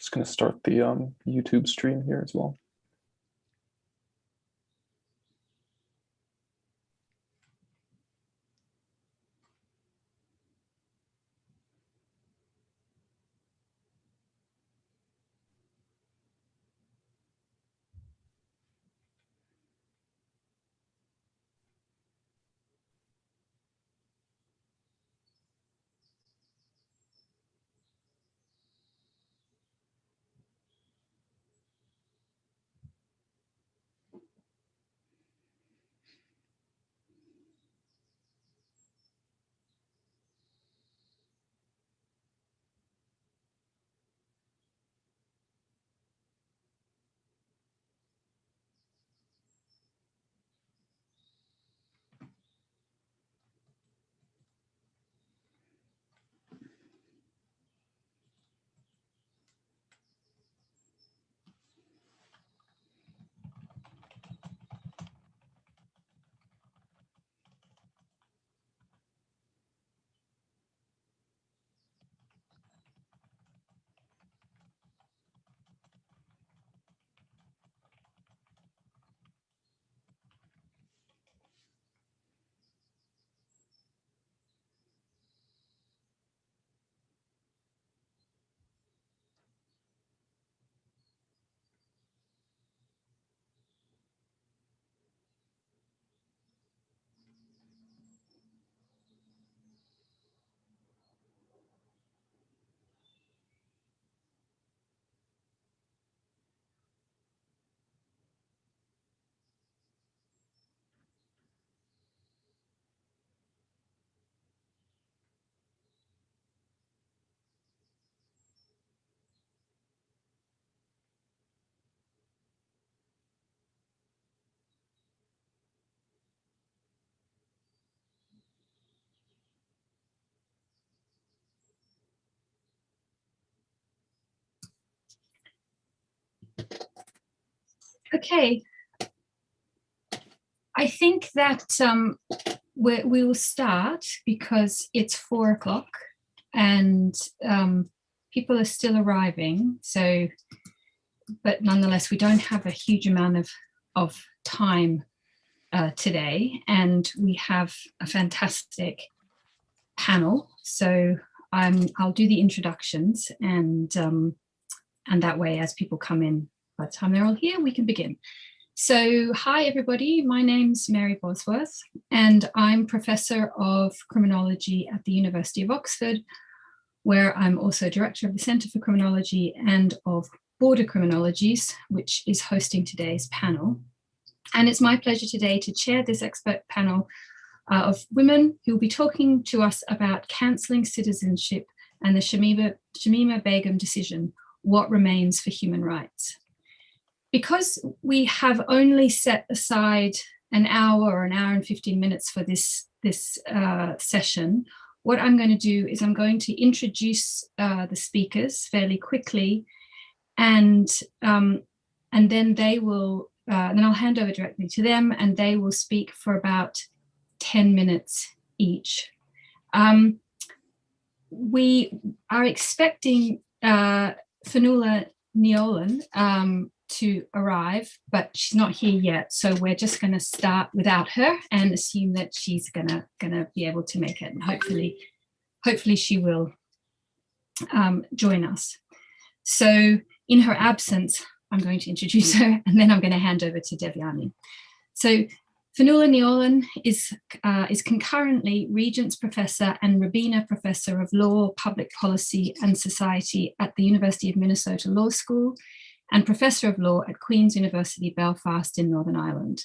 Just going to start the YouTube stream here as well. Okay, I think that we will start because it's 4 o'clock and people are still arriving. So, but nonetheless, we don't have a huge amount of time today, and we have a fantastic panel. So I'll do the introductions, and that way, as people come in, by the time they're all here, we can begin. So hi everybody, my name's Mary Bosworth and I'm Professor of Criminology at the University of Oxford, where I'm also Director of the Centre for Criminology and of Border Criminologies, which is hosting today's panel. And it's my pleasure today to chair this expert panel of women who will be talking to us about cancelling citizenship and the Shamima Begum Decision, What Remains for Human Rights. Because we have only set aside an hour or an hour and 15 minutes for this session, what I'm going to do is I'm going to introduce the speakers fairly quickly, and then they will, then I'll hand over directly to them, and they will speak for about 10 minutes each. We are expecting Fionnuala Ní Olán to arrive, but she's not here yet, so we're just going to start without her and assume that she's gonna be able to make it, and hopefully she will join us. So in her absence, I'm going to introduce her, and then I'm going to hand over to Devyani. So Fionnuala Ní Olán is concurrently Regents Professor and Rabina Professor of Law, Public Policy and Society at the University of Minnesota Law School, and Professor of Law at Queen's University Belfast in Northern Ireland.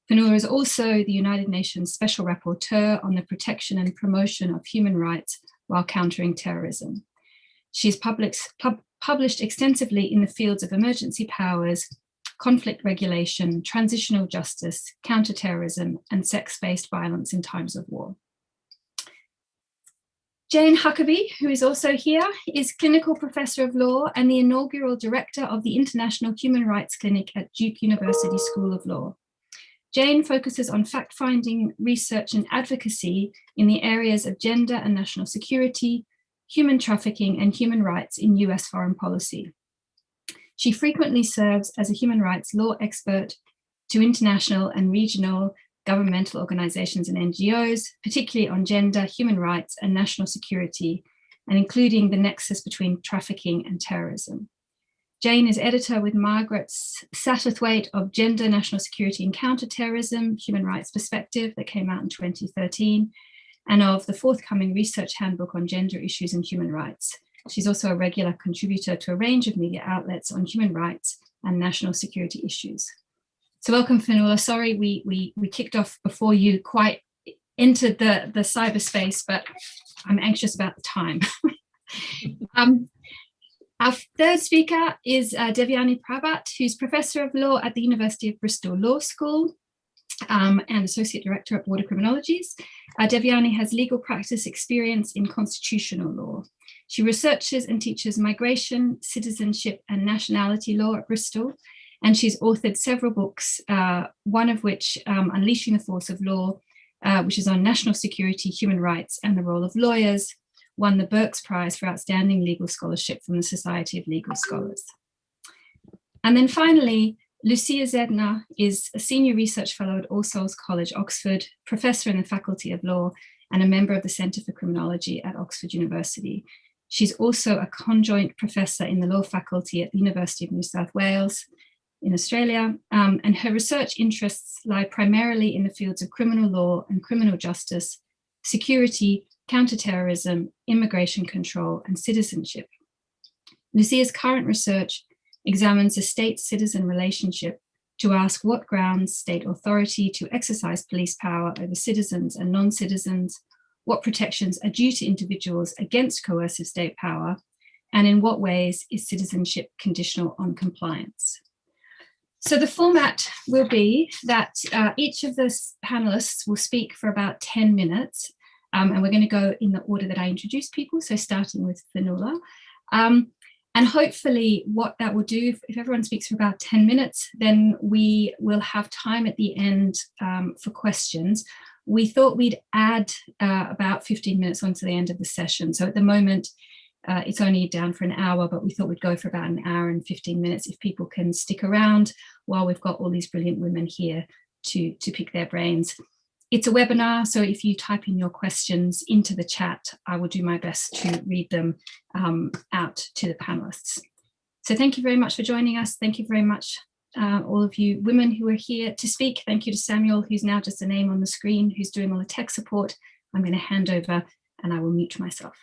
Fionnuala is also the United Nations Special Rapporteur on the protection and promotion of human rights while countering terrorism. She's published extensively in the fields of emergency powers, conflict regulation, transitional justice, counterterrorism, and sex-based violence in times of war. Jane Huckabee, who is also here, is Clinical Professor of Law and the inaugural Director of the International Human Rights Clinic at Duke University School of Law. Jane focuses on fact-finding, research and advocacy in the areas of gender and national security, human trafficking and human rights in US foreign policy. She frequently serves as a human rights law expert to international and regional governmental organizations and NGOs, particularly on gender, human rights, and national security, and including the nexus between trafficking and terrorism. Jane is editor with Margaret Satterthwaite of Gender, National Security and Counterterrorism, Human Rights Perspective, that came out in 2013, and of the forthcoming research handbook on gender issues and human rights. She's also a regular contributor to a range of media outlets on human rights and national security issues. So welcome, Fionnuala. Sorry we kicked off before you quite entered the cyberspace, but I'm anxious about the time. Our third speaker is Devyani Prabhat, who's Professor of Law at the University of Bristol Law School and Associate Director at Border Criminologies. Devyani has legal practice experience in constitutional law. She researches and teaches migration, citizenship, and nationality law at Bristol, and she's authored several books, one of which, Unleashing the Force of Law, which is on national security, human rights, and the role of lawyers, won the Burke's Prize for Outstanding Legal Scholarship from the Society of Legal Scholars. And then finally, Lucia Zedner is a Senior Research Fellow at All Souls College, Oxford, Professor in the Faculty of Law, and a member of the Centre for Criminology at Oxford University. She's also a conjoint professor in the Law Faculty at the University of New South Wales in Australia, and her research interests lie primarily in the fields of criminal law and criminal justice, security, counterterrorism, immigration control, and citizenship. Lucia's current research examines the state-citizen relationship to ask what grounds state authority to exercise police power over citizens and non-citizens, what protections are due to individuals against coercive state power, and in what ways is citizenship conditional on compliance. So the format will be that each of the panelists will speak for about 10 minutes, and we're going to go in the order that I introduce people, so starting with Fionnuala. And hopefully what that will do, if everyone speaks for about 10 minutes, then we will have time at the end for questions. We thought we'd add about 15 minutes onto the end of the session. So at the moment, it's only down for an hour, but we thought we'd go for about an hour and 15 minutes if people can stick around while we've got all these brilliant women here to pick their brains. It's a webinar, so if you type in your questions into the chat, I will do my best to read them out to the panelists. So thank you very much for joining us. Thank you very much, all of you women who are here to speak. Thank you to Samuel, who's now just a name on the screen, who's doing all the tech support. I'm going to hand over and I will mute myself.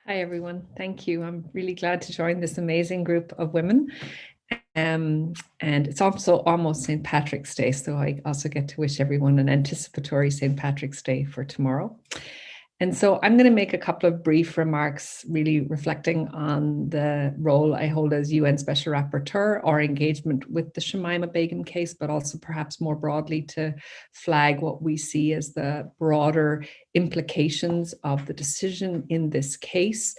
Hi, everyone. Thank you. I'm really glad to join this amazing group of women. And it's also almost St. Patrick's Day, so I also get to wish everyone an anticipatory St. Patrick's Day for tomorrow. And so I'm going to make a couple of brief remarks, really reflecting on the role I hold as UN Special Rapporteur, or engagement with the Shamima Begum case, but also perhaps more broadly to flag what we see as the broader implications of the decision in this case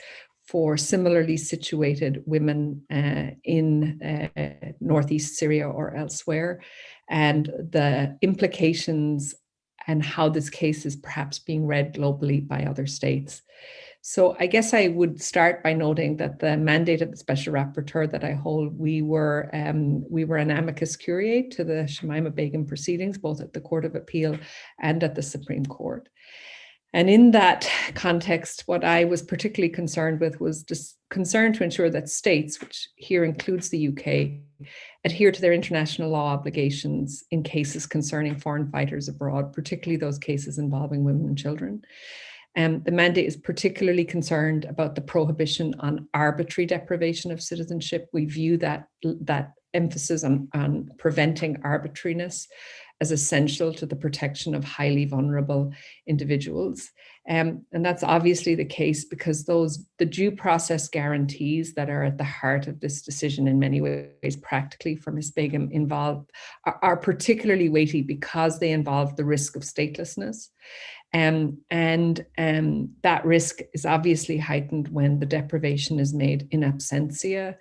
for similarly situated women in Northeast Syria or elsewhere, and the implications and how this case is perhaps being read globally by other states. So I guess I would start by noting that the mandate of the Special Rapporteur that I hold, we were an amicus curiae to the Shamima Begum proceedings, both at the Court of Appeal and at the Supreme Court. And in that context, what I was particularly concerned with was just concern to ensure that states, which here includes the UK, adhere to their international law obligations in cases concerning foreign fighters abroad, particularly those cases involving women and children. The mandate is particularly concerned about the prohibition on arbitrary deprivation of citizenship. We view that emphasis on preventing arbitrariness as essential to the protection of highly vulnerable individuals. And that's obviously the case because the due process guarantees that are at the heart of this decision in many ways practically for Ms. Begum are particularly weighty because they involve the risk of statelessness. And that risk is obviously heightened when the deprivation is made in absentia.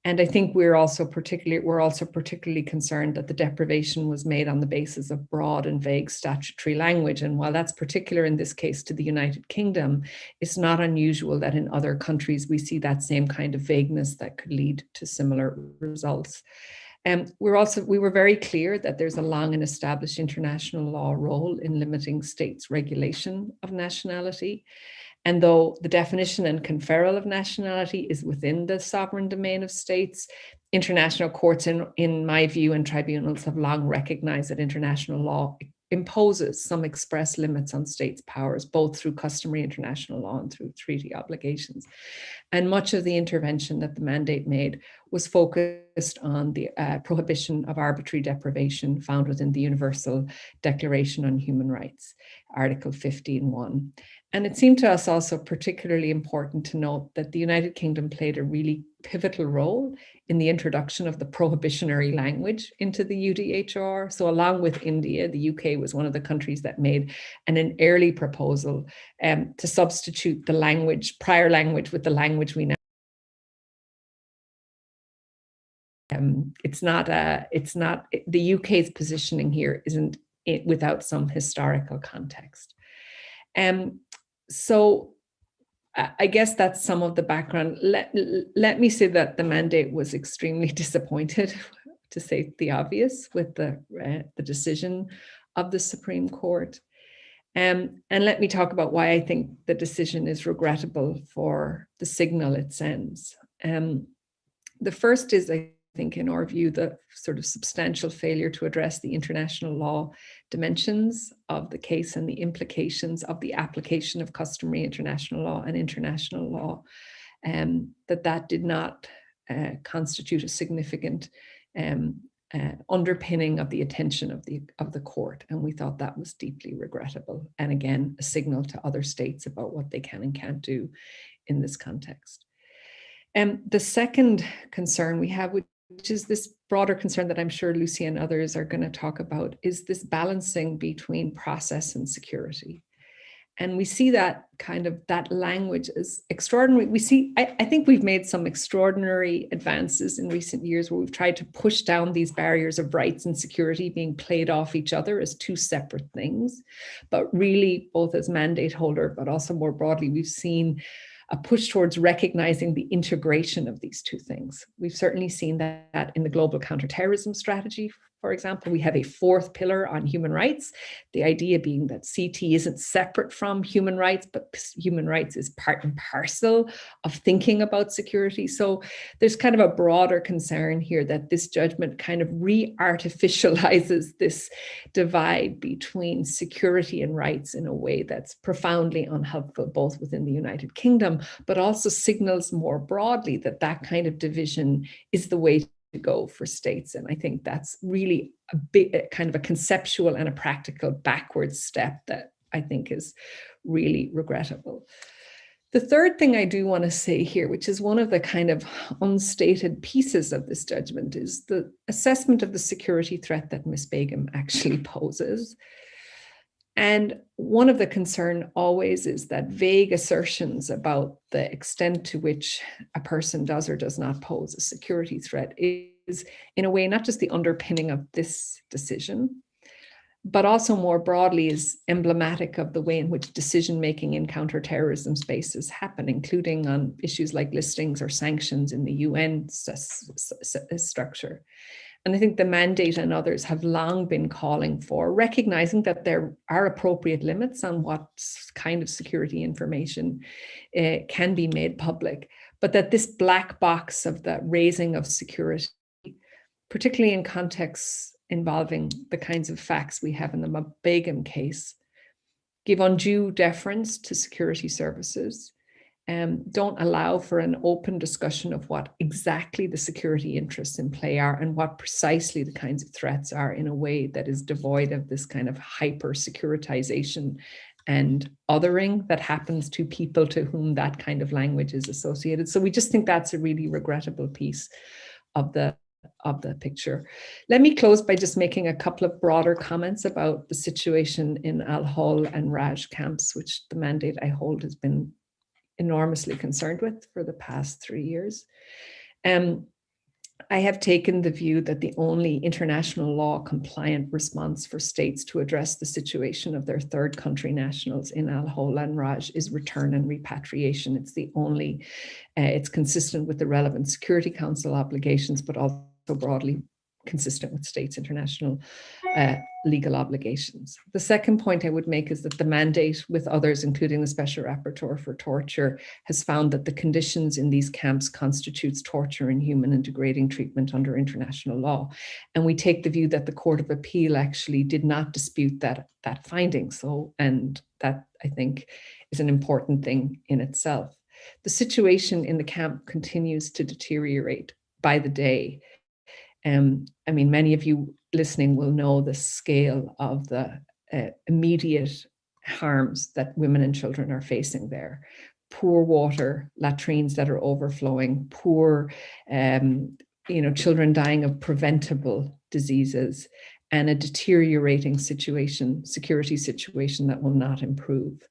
And I think we're also particularly concerned that the deprivation was made on the basis of broad and vague statutory language. And while that's particular in this case to the United Kingdom, it's not unusual that in other countries we see that same kind of vagueness that could lead to similar results. We were very clear that there's a long and established international law role in limiting states' regulation of nationality. And though the definition and conferral of nationality is within the sovereign domain of states, international courts, in my view, and tribunals have long recognized that international law imposes some express limits on states' powers, both through customary international law and through treaty obligations. And much of the intervention that the mandate made was focused on the prohibition of arbitrary deprivation found within the Universal Declaration on Human Rights, Article 15.1. And it seemed to us also particularly important to note that the United Kingdom played a really pivotal role in the introduction of the prohibitionary language into the UDHR. So along with India, the UK was one of the countries that made an early proposal to substitute the prior language with the language we now. The UK's positioning here isn't without some historical context. So I guess that's some of the background. Let me say that the mandate was extremely disappointed, to say the obvious, with the decision of the Supreme Court. And let me talk about why I think the decision is regrettable for the signal it sends. The first is, I think, in our view, the sort of substantial failure to address the international law dimensions of the case and the implications of the application of customary international law and international law, that did not constitute a significant underpinning of the attention of the court. And we thought that was deeply regrettable. And again, a signal to other states about what they can and can't do in this context. The second concern we have, which is this broader concern that I'm sure Lucy and others are going to talk about, is this balancing between process and security. And we see that that language is extraordinary. I think we've made some extraordinary advances in recent years where we've tried to push down these barriers of rights and security being played off each other as two separate things. But really, both as mandate holder, but also more broadly, we've seen a push towards recognizing the integration of these two things. We've certainly seen that in the global counterterrorism strategy. For example, we have a fourth pillar on human rights, the idea being that CT isn't separate from human rights, but human rights is part and parcel of thinking about security. So there's kind of a broader concern here that this judgment kind of re-artificializes this divide between security and rights in a way that's profoundly unhelpful, both within the United Kingdom, but also signals more broadly that that kind of division is the way to go for states. And I think that's really a big kind of a conceptual and a practical backwards step that I think is really regrettable. The third thing I do want to say here, which is one of the kind of unstated pieces of this judgment, is the assessment of the security threat that Ms. Begum actually poses. And one of the concern always is that vague assertions about the extent to which a person does or does not pose a security threat is, in a way, not just the underpinning of this decision, but also more broadly is emblematic of the way in which decision-making in counterterrorism spaces happen, including on issues like listings or sanctions in the UN structure. And I think the mandate and others have long been calling for recognizing that there are appropriate limits on what kind of security information can be made public, but that this black box of the raising of security, particularly in contexts involving the kinds of facts we have in the Begum case, give undue deference to security services, don't allow for an open discussion of what exactly the security interests in play are and what precisely the kinds of threats are, in a way that is devoid of this kind of hyper securitization and othering that happens to people to whom that kind of language is associated. So we just think that's a really regrettable piece of the picture. Let me close by just making a couple of broader comments about the situation in Al-Hol and Raj camps, which the mandate I hold has been enormously concerned with for the past 3 years. I have taken the view that the only international law compliant response for states to address the situation of their third country nationals in Al Hol and Raj is return and repatriation. It's the only, it's consistent with the relevant Security Council obligations, but also broadly consistent with states' international legal obligations. The second point I would make is that the mandate with others, including the Special Rapporteur for Torture, has found that the conditions in these camps constitutes torture, inhuman and degrading treatment under international law. And we take the view that the Court of Appeal actually did not dispute that finding. So, and that I think is an important thing in itself. The situation in the camp continues to deteriorate by the day. I mean, many of you listening will know the scale of the immediate harms that women and children are facing there. Poor water, latrines that are overflowing, poor, children dying of preventable diseases, and a deteriorating security situation that will not improve.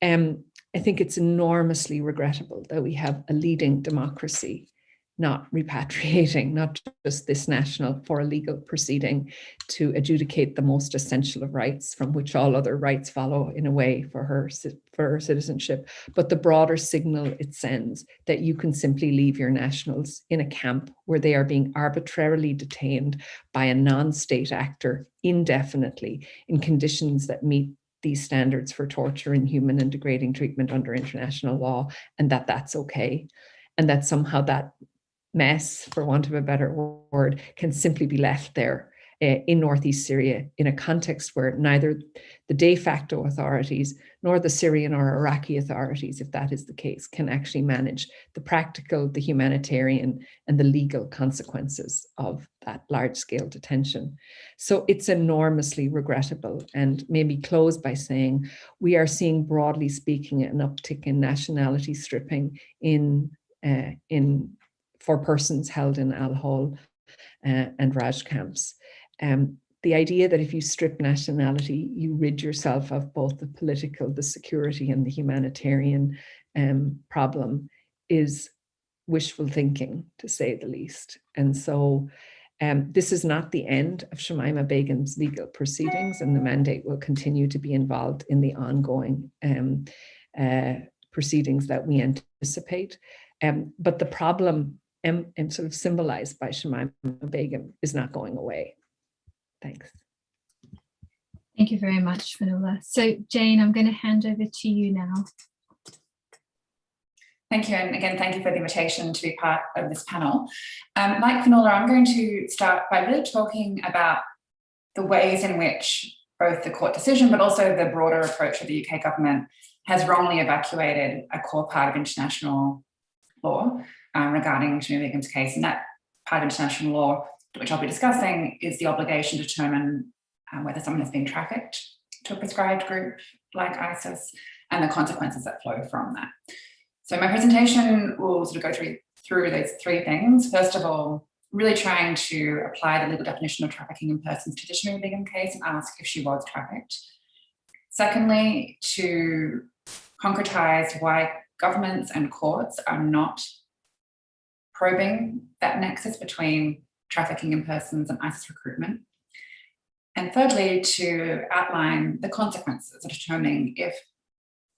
I think it's enormously regrettable that we have a leading democracy not repatriating, not just this national for a legal proceeding to adjudicate the most essential of rights, from which all other rights follow in a way for her citizenship, but the broader signal it sends that you can simply leave your nationals in a camp where they are being arbitrarily detained by a non-state actor indefinitely in conditions that meet these standards for torture, inhuman and degrading treatment under international law, and that's okay. And that somehow that mess, for want of a better word, can simply be left there in Northeast Syria in a context where neither the de facto authorities nor the Syrian or Iraqi authorities, if that is the case, can actually manage the practical, the humanitarian, and the legal consequences of that large-scale detention. So it's enormously regrettable, and maybe close by saying we are seeing, broadly speaking, an uptick in nationality stripping for persons held in Al Hol and Raj camps. The idea that if you strip nationality, you rid yourself of both the political, the security, and the humanitarian problem is wishful thinking, to say the least. And so this is not the end of Shamima Begum's legal proceedings, and the mandate will continue to be involved in the ongoing proceedings that we anticipate. But the problem sort of symbolized by Shamima Begum is not going away. Thanks. Thank you very much, Fionnuala. So Jane, I'm going to hand over to you now. Thank you, and again, thank you for the invitation to be part of this panel. Like Fionnuala, I'm going to start by really talking about the ways in which both the court decision, but also the broader approach of the UK government has wrongly evacuated a core part of international law regarding Shamima Begum's case. And that part of international law, which I'll be discussing, is the obligation to determine whether someone has been trafficked to a prescribed group like ISIS and the consequences that flow from that. So my presentation will sort of go through those three things. First of all, really trying to apply the legal definition of trafficking in persons to the Shamima Begum case and ask if she was trafficked. Secondly, to concretize why governments and courts are not probing that nexus between trafficking in persons and ISIS recruitment. And thirdly, to outline the consequences of determining if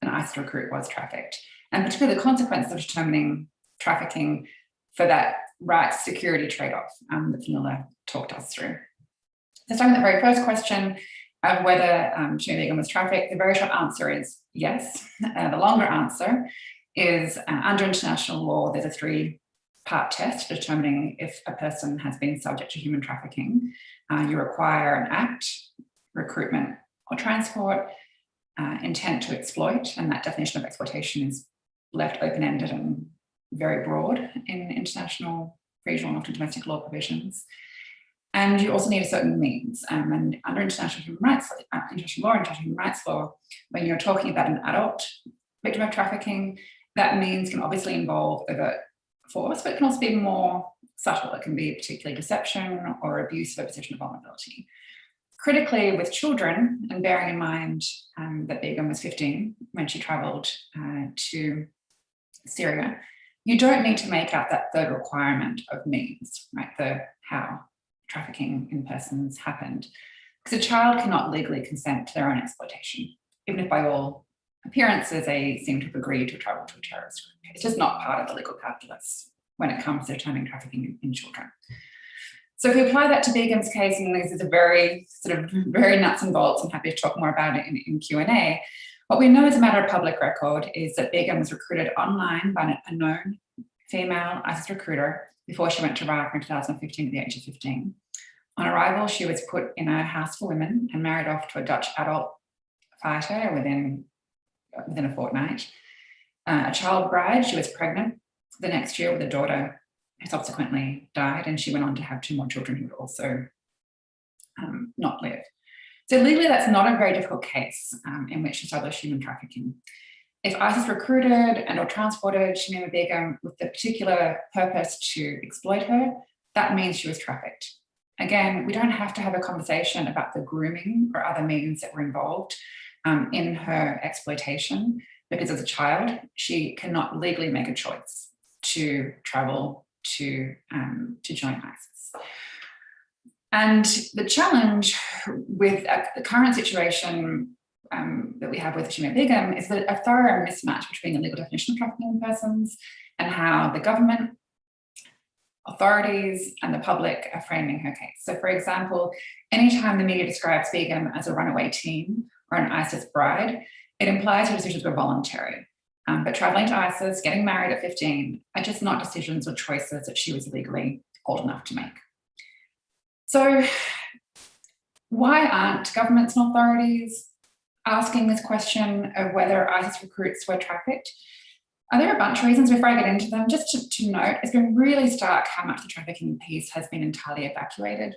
an ISIS recruit was trafficked, and particularly the consequences of determining trafficking for that rights security trade-off that Fionnuala talked us through. So starting with the very first question of whether Shamima Begum was trafficked, the very short answer is yes. The longer answer is under international law, there's a three-part test for determining if a person has been subject to human trafficking. You require an act, recruitment or transport, intent to exploit, and that definition of exploitation is left open-ended and very broad in international, regional, and often domestic law provisions. And you also need a certain means. And under international human rights, international human rights law, when you're talking about an adult victim of trafficking, that means can obviously involve overt force, but it can also be more subtle. It can be particularly deception or abuse of a position of vulnerability. Critically, with children, and bearing in mind that Begum was 15 when she travelled to Syria, you don't need to make out that third requirement of means, right? The how trafficking in persons happened. Because a child cannot legally consent to their own exploitation, even if by all appearances they seem to have agreed to travel to a terrorist group. It's just not part of the legal calculus when it comes to determining trafficking in children. So if we apply that to Begum's case, and this is a very very nuts and bolts, I'm happy to talk more about it in Q&A. What we know as a matter of public record is that Begum was recruited online by a known female ISIS recruiter before she went to Iraq in 2015 at the age of 15. On arrival, she was put in a house for women and married off to a Dutch adult fighter within a fortnight. A child bride, she was pregnant the next year with a daughter who subsequently died, and she went on to have 2 more children who would also not live. So legally, that's not a very difficult case in which to establish human trafficking. If ISIS recruited and or transported Shamima Begum with the particular purpose to exploit her, that means she was trafficked. Again, we don't have to have a conversation about the grooming or other means that were involved in her exploitation, because as a child, she cannot legally make a choice to travel to join ISIS. And the challenge with the current situation that we have with Shamima Begum is that a thorough mismatch between the legal definition of trafficking in persons and how the government, authorities and the public are framing her case. So for example, anytime the media describes Begum as a runaway teen or an ISIS bride, it implies her decisions were voluntary. But traveling to ISIS, getting married at 15 are just not decisions or choices that she was legally old enough to make. So why aren't governments and authorities asking this question of whether ISIS recruits were trafficked? There are a bunch of reasons. Before I get into them, just to note, it's been really stark how much the trafficking piece has been entirely evacuated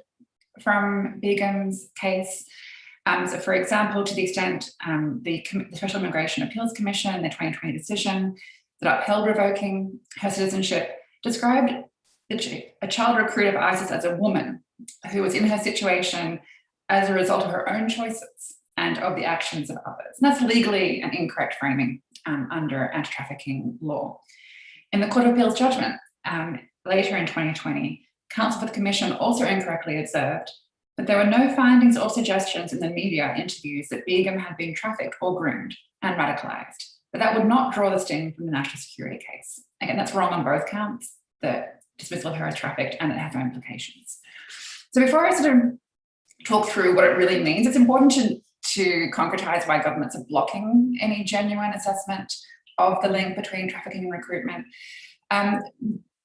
from Begum's case. So for example, to the extent the Special Immigration Appeals Commission, the 2020 decision that upheld revoking her citizenship, described a child recruit of ISIS as a woman who was in her situation as a result of her own choices and of the actions of others. And that's legally an incorrect framing under anti-trafficking law. In the Court of Appeal's judgment later in 2020, counsel for the Commission also incorrectly observed that there were no findings or suggestions in the media interviews that Begum had been trafficked or groomed and radicalised, but that would not draw the sting from the national security case. Again, that's wrong on both counts, the dismissal of her as trafficked, and it has no implications. So before I sort of talk through what it really means, it's important to concretise why governments are blocking any genuine assessment of the link between trafficking and recruitment. And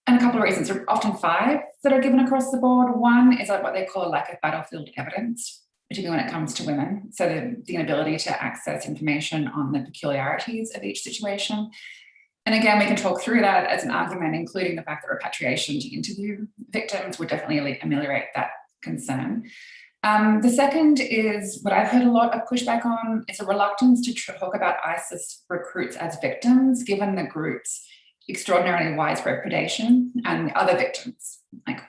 a couple of reasons. There are often 5 that are given across the board. One is what they call a lack of battlefield evidence, particularly when it comes to women. So the inability to access information on the peculiarities of each situation. And again, we can talk through that as an argument, including the fact that repatriation to interview victims would definitely ameliorate that concern. The second is what I've heard a lot of pushback on, is a reluctance to talk about ISIS recruits as victims, given the group's extraordinarily widespread predation and the other victims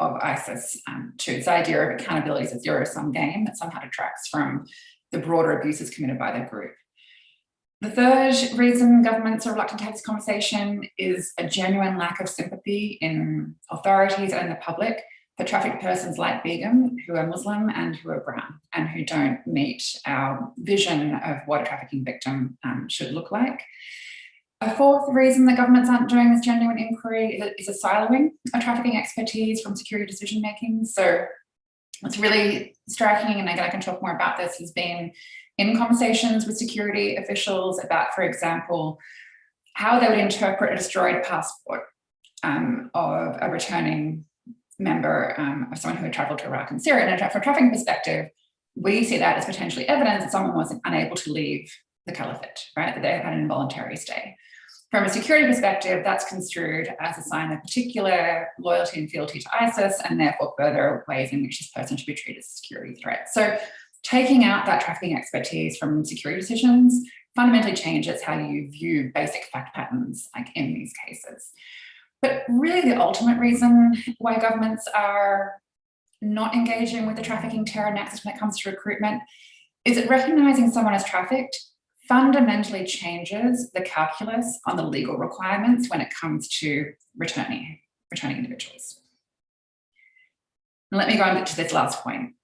of ISIS, to its idea of accountability as a zero-sum game that somehow detracts from the broader abuses committed by the group. The third reason governments are reluctant to have this conversation is a genuine lack of sympathy in authorities and the public for trafficked persons like Begum, who are Muslim and who are brown, and who don't meet our vision of what a trafficking victim should look like. A fourth reason that governments aren't doing this genuine inquiry is a siloing of trafficking expertise from security decision-making. So what's really striking, and again, I can talk more about this, has been in conversations with security officials about, for example, how they would interpret a destroyed passport of a returning member of someone who had traveled to Iraq and Syria. And from a trafficking perspective, we see that as potentially evidence that someone was unable to leave the caliphate, right? That they had an involuntary stay. From a security perspective, that's construed as a sign of particular loyalty and fealty to ISIS, and therefore further ways in which this person should be treated as a security threat. So taking out that trafficking expertise from security decisions fundamentally changes how you view basic fact patterns in these cases. But really the ultimate reason why governments are not engaging with the trafficking terror nexus when it comes to recruitment is that recognizing someone as trafficked fundamentally changes the calculus on the legal requirements when it comes to returning individuals. And let me go on to this last point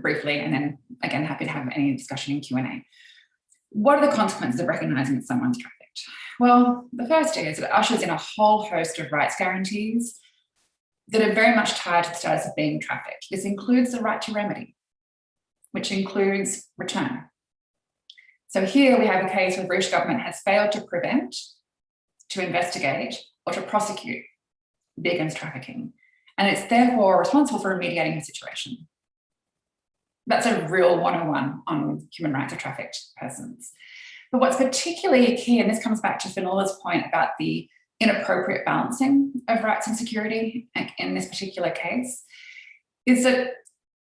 briefly, and then again, happy to have any discussion in Q&A. What are the consequences of recognising that someone's trafficked? Well, the first is it ushers in a whole host of rights guarantees that are very much tied to the status of being trafficked. This includes the right to remedy, which includes return. So here we have a case where the British government has failed to prevent, to investigate, or to prosecute Begum's trafficking, and it's therefore responsible for remediating the situation. That's a real 101 on human rights of trafficked persons. But what's particularly key, and this comes back to Fionnuala's point about the inappropriate balancing of rights and security in this particular case, is that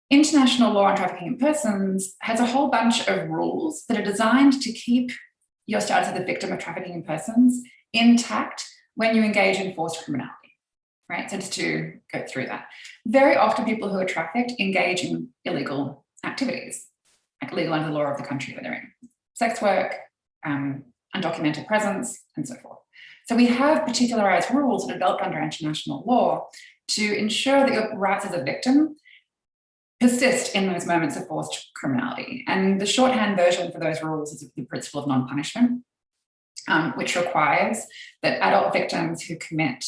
international law on trafficking in persons has a whole bunch of rules that are designed to keep your status as the victim of trafficking in persons intact when you engage in forced criminality, right? So just to go through that. Very often people who are trafficked engage in illegal activities, like illegal under the law of the country where they're in. Sex work, undocumented presence, and so forth. So we have particularized rules that are developed under international law to ensure that your rights as a victim persist in those moments of forced criminality. And the shorthand version for those rules is the principle of non-punishment, which requires that adult victims who commit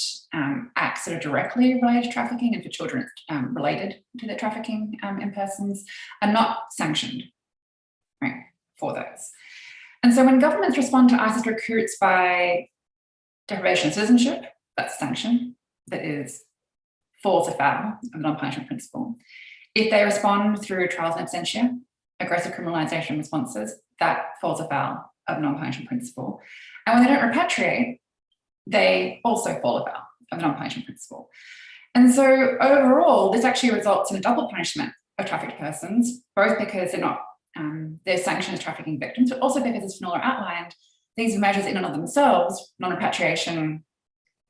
acts that are directly related to trafficking, and for children related to the trafficking in persons, are not sanctioned, right, for those. And so when governments respond to ISIS recruits by deprivation of citizenship, that's sanction, that falls afoul of the non-punishment principle. If they respond through trials in absentia, aggressive criminalisation responses, that falls afoul of the non-punishment principle. And when they don't repatriate, they also fall afoul of the non-punishment principle. And so overall, this actually results in a double punishment of trafficked persons, both because they're sanctioned as trafficking victims, but also because, as Fionnuala outlined, these measures in and of themselves, non-repatriation,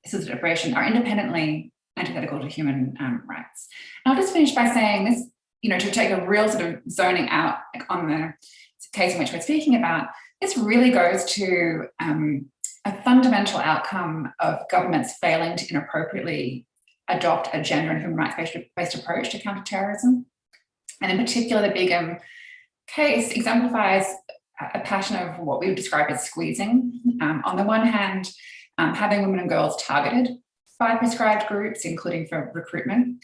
assisted deprivation, are independently antithetical to human rights. And I'll just finish by saying this, to take a real sort of zoning out on the case in which we're speaking about, this really goes to a fundamental outcome of governments failing to inappropriately adopt a gender and human rights-based approach to counter-terrorism. And in particular, the Begum case exemplifies a pattern of what we would describe as squeezing. On the one hand, having women and girls targeted by prescribed groups, including for recruitment.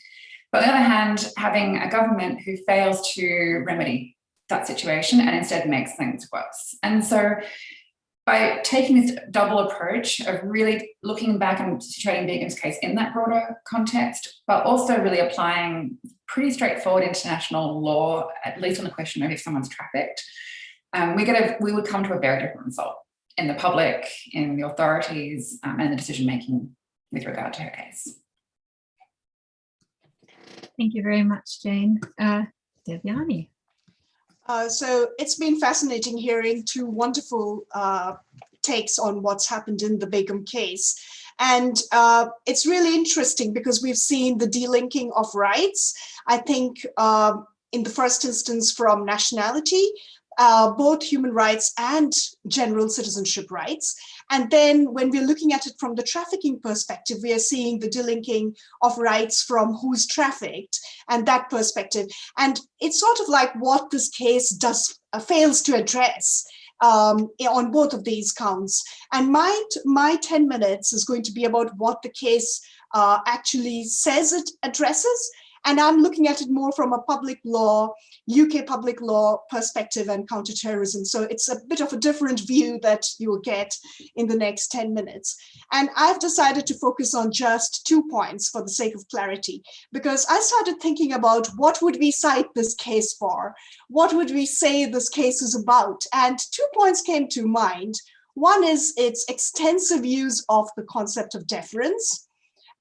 But on the other hand, having a government who fails to remedy that situation and instead makes things worse. And so by taking this double approach of really looking back and situating Begum's case in that broader context, but also really applying pretty straightforward international law, at least on the question of if someone's trafficked, we would come to a very different result in the public, in the authorities, and the decision-making with regard to her case. Thank you very much, Jane. Devyani. So it's been fascinating hearing two wonderful takes on what's happened in the Begum case. And it's really interesting because we've seen the delinking of rights, I think, in the first instance from nationality, both human rights and general citizenship rights. And then when we're looking at it from the trafficking perspective, we are seeing the delinking of rights from who's trafficked and that perspective. And it's sort of like what this case fails to address on both of these counts. And my 10 minutes is going to be about what the case actually says it addresses. And I'm looking at it more from a public law, UK public law perspective and counterterrorism. So it's a bit of a different view that you will get in the next 10 minutes. And I've decided to focus on just 2 points for the sake of clarity, because I started thinking about what would we cite this case for? What would we say this case is about? And 2 points came to mind. One is its extensive use of the concept of deference,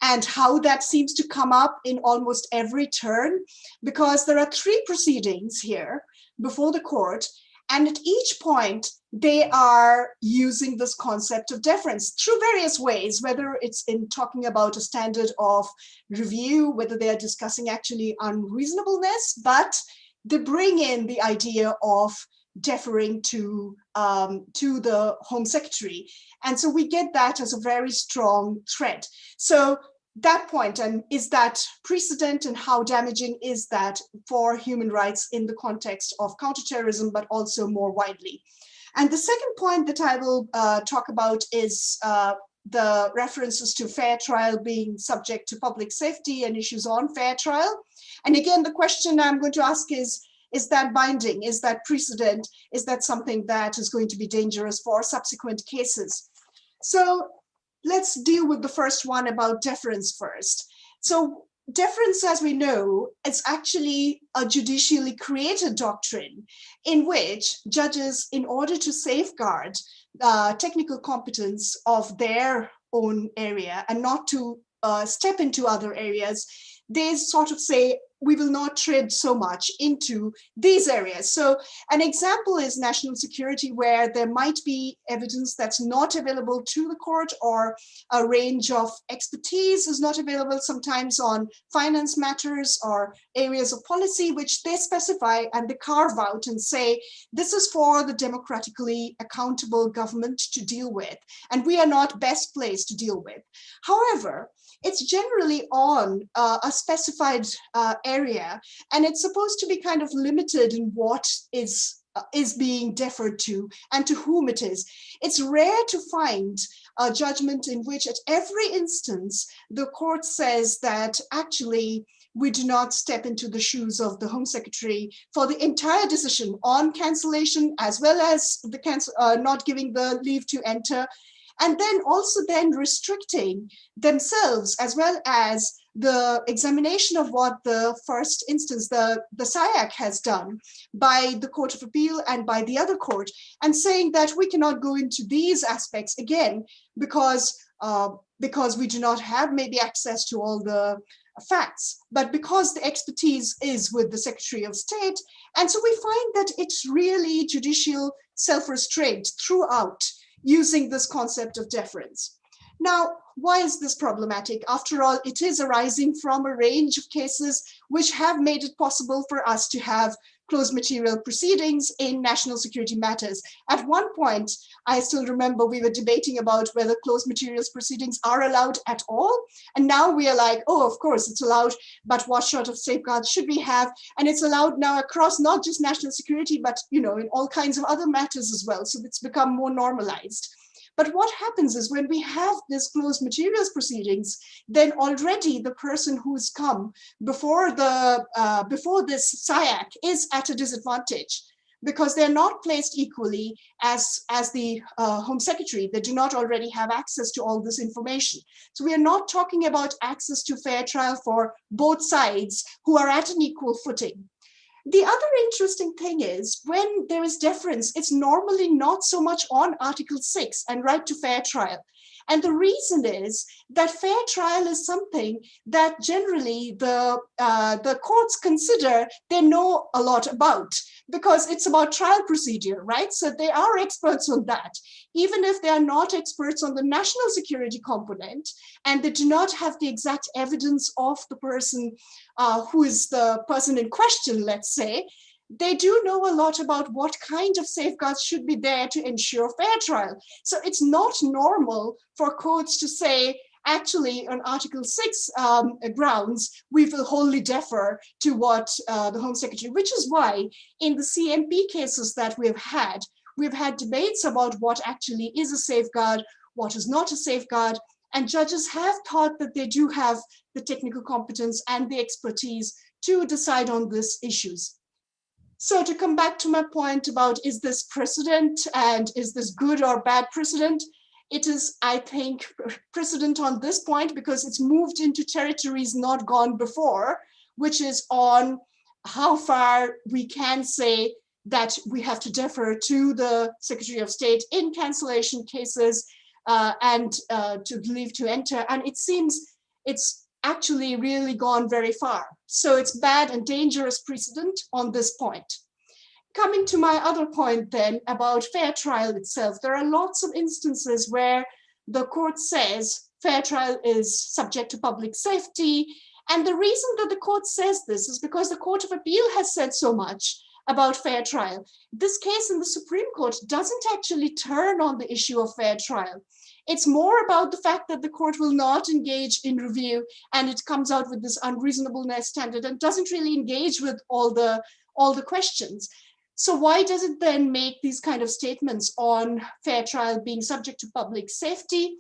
and how that seems to come up in almost every turn, because there are 3 proceedings here before the court, and at each point, they are using this concept of deference through various ways, whether it's in talking about a standard of review, whether they are discussing actually unreasonableness, but they bring in the idea of deferring to the Home Secretary. And so we get that as a very strong thread. So that point, and is that precedent, and how damaging is that for human rights in the context of counterterrorism, but also more widely? And the second point that I will talk about is the references to fair trial being subject to public safety and issues on fair trial. And again, the question I'm going to ask is that binding? Is that precedent? Is that something that is going to be dangerous for subsequent cases? So let's deal with the first one about deference first. So deference, as we know, is actually a judicially created doctrine in which judges, in order to safeguard technical competence of their own area and not to step into other areas, they sort of say, we will not tread so much into these areas. So an example is national security, where there might be evidence that's not available to the court, or a range of expertise is not available sometimes on finance matters or areas of policy, which they specify and they carve out and say, this is for the democratically accountable government to deal with, and we are not best placed to deal with. However, it's generally on a specified area, and it's supposed to be kind of limited in what is being deferred to and to whom it is. It's rare to find a judgment in which at every instance the court says that actually we do not step into the shoes of the Home Secretary for the entire decision on cancellation, as well as the not giving the leave to enter, and then also then restricting themselves, as well as the examination of what the first instance, the SIAC has done by the Court of Appeal and by the other court, and saying that we cannot go into these aspects again because we do not have maybe access to all the facts, but because the expertise is with the Secretary of State. And so we find that it's really judicial self-restraint throughout, using this concept of deference. Now, why is this problematic? After all, it is arising from a range of cases which have made it possible for us to have closed material proceedings in national security matters. At one point, I still remember we were debating about whether closed materials proceedings are allowed at all. And now we are like, oh, of course it's allowed, but what sort of safeguards should we have? And it's allowed now across not just national security, but in all kinds of other matters as well. So it's become more normalized. But what happens is when we have this closed materials proceedings, then already the person who's come before this SIAC is at a disadvantage, because they're not placed equally as the Home Secretary. They do not already have access to all this information. So we are not talking about access to fair trial for both sides who are at an equal footing. The other interesting thing is when there is deference, it's normally not so much on Article 6 and right to fair trial. And the reason is that fair trial is something that generally the courts consider they know a lot about, because it's about trial procedure, right? So they are experts on that. Even if they are not experts on the national security component, and they do not have the exact evidence of the person who is the person in question, let's say, they do know a lot about what kind of safeguards should be there to ensure fair trial. So it's not normal for courts to say, actually, on Article 6 grounds, we will wholly defer to what the Home Secretary, which is why in the CMP cases that we've had debates about what actually is a safeguard, what is not a safeguard, and judges have thought that they do have the technical competence and the expertise to decide on these issues. So to come back to my point about is this precedent and is this good or bad precedent, it is, I think, precedent on this point because it's moved into territories not gone before, which is on how far we can say that we have to defer to the Secretary of State in cancellation cases and to leave to enter. And it seems it's actually really gone very far. So it's bad and dangerous precedent on this point. Coming to my other point then about fair trial itself, there are lots of instances where the court says fair trial is subject to public safety. And the reason that the court says this is because the Court of Appeal has said so much. about fair trial. This case in the Supreme Court doesn't actually turn on the issue of fair trial. It's more about the fact that the court will not engage in review, and it comes out with this unreasonableness standard and doesn't really engage with all the questions. So why does it then make these kind of statements on fair trial being subject to public safety?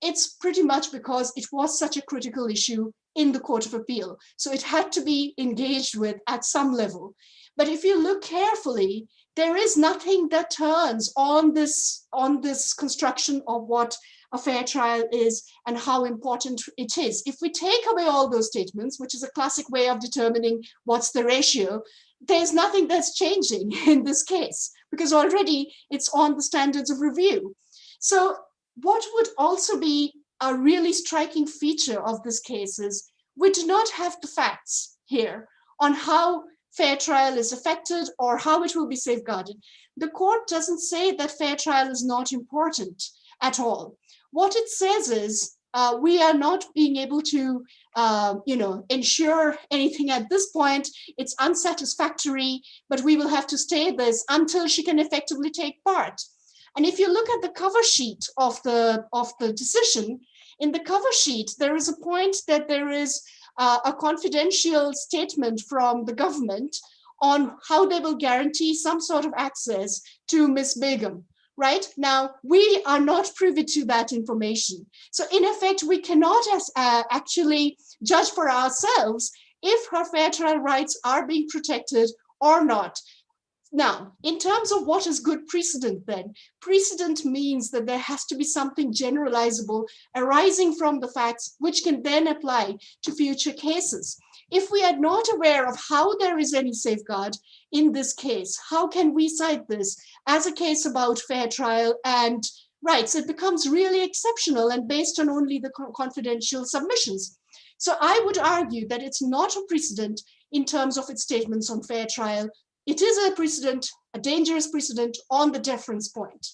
It's pretty much because it was such a critical issue in the Court of Appeal. So it had to be engaged with at some level. But if you look carefully, there is nothing that turns on this construction of what a fair trial is and how important it is. If we take away all those statements, which is a classic way of determining what's the ratio, there's nothing that's changing in this case, because already it's on the standards of review. So what would also be a really striking feature of this case is we do not have the facts here on how fair trial is affected or how it will be safeguarded. The court doesn't say that fair trial is not important at all. What it says is we are not being able to ensure anything at this point. It's unsatisfactory, but we will have to stay this until she can effectively take part. And if you look at the cover sheet of the decision, in the cover sheet, there is a point that there is a confidential statement from the government on how they will guarantee some sort of access to Ms. Begum. Right now, we are not privy to that information. So in effect, we cannot actually judge for ourselves if her fair trial rights are being protected or not. Now, in terms of what is good precedent then, precedent means that there has to be something generalizable arising from the facts which can then apply to future cases. If we are not aware of how there is any safeguard in this case, how can we cite this as a case about fair trial and rights? It becomes really exceptional and based on only the confidential submissions. So I would argue that it's not a precedent in terms of its statements on fair trial. It is a precedent, a dangerous precedent on the deference point.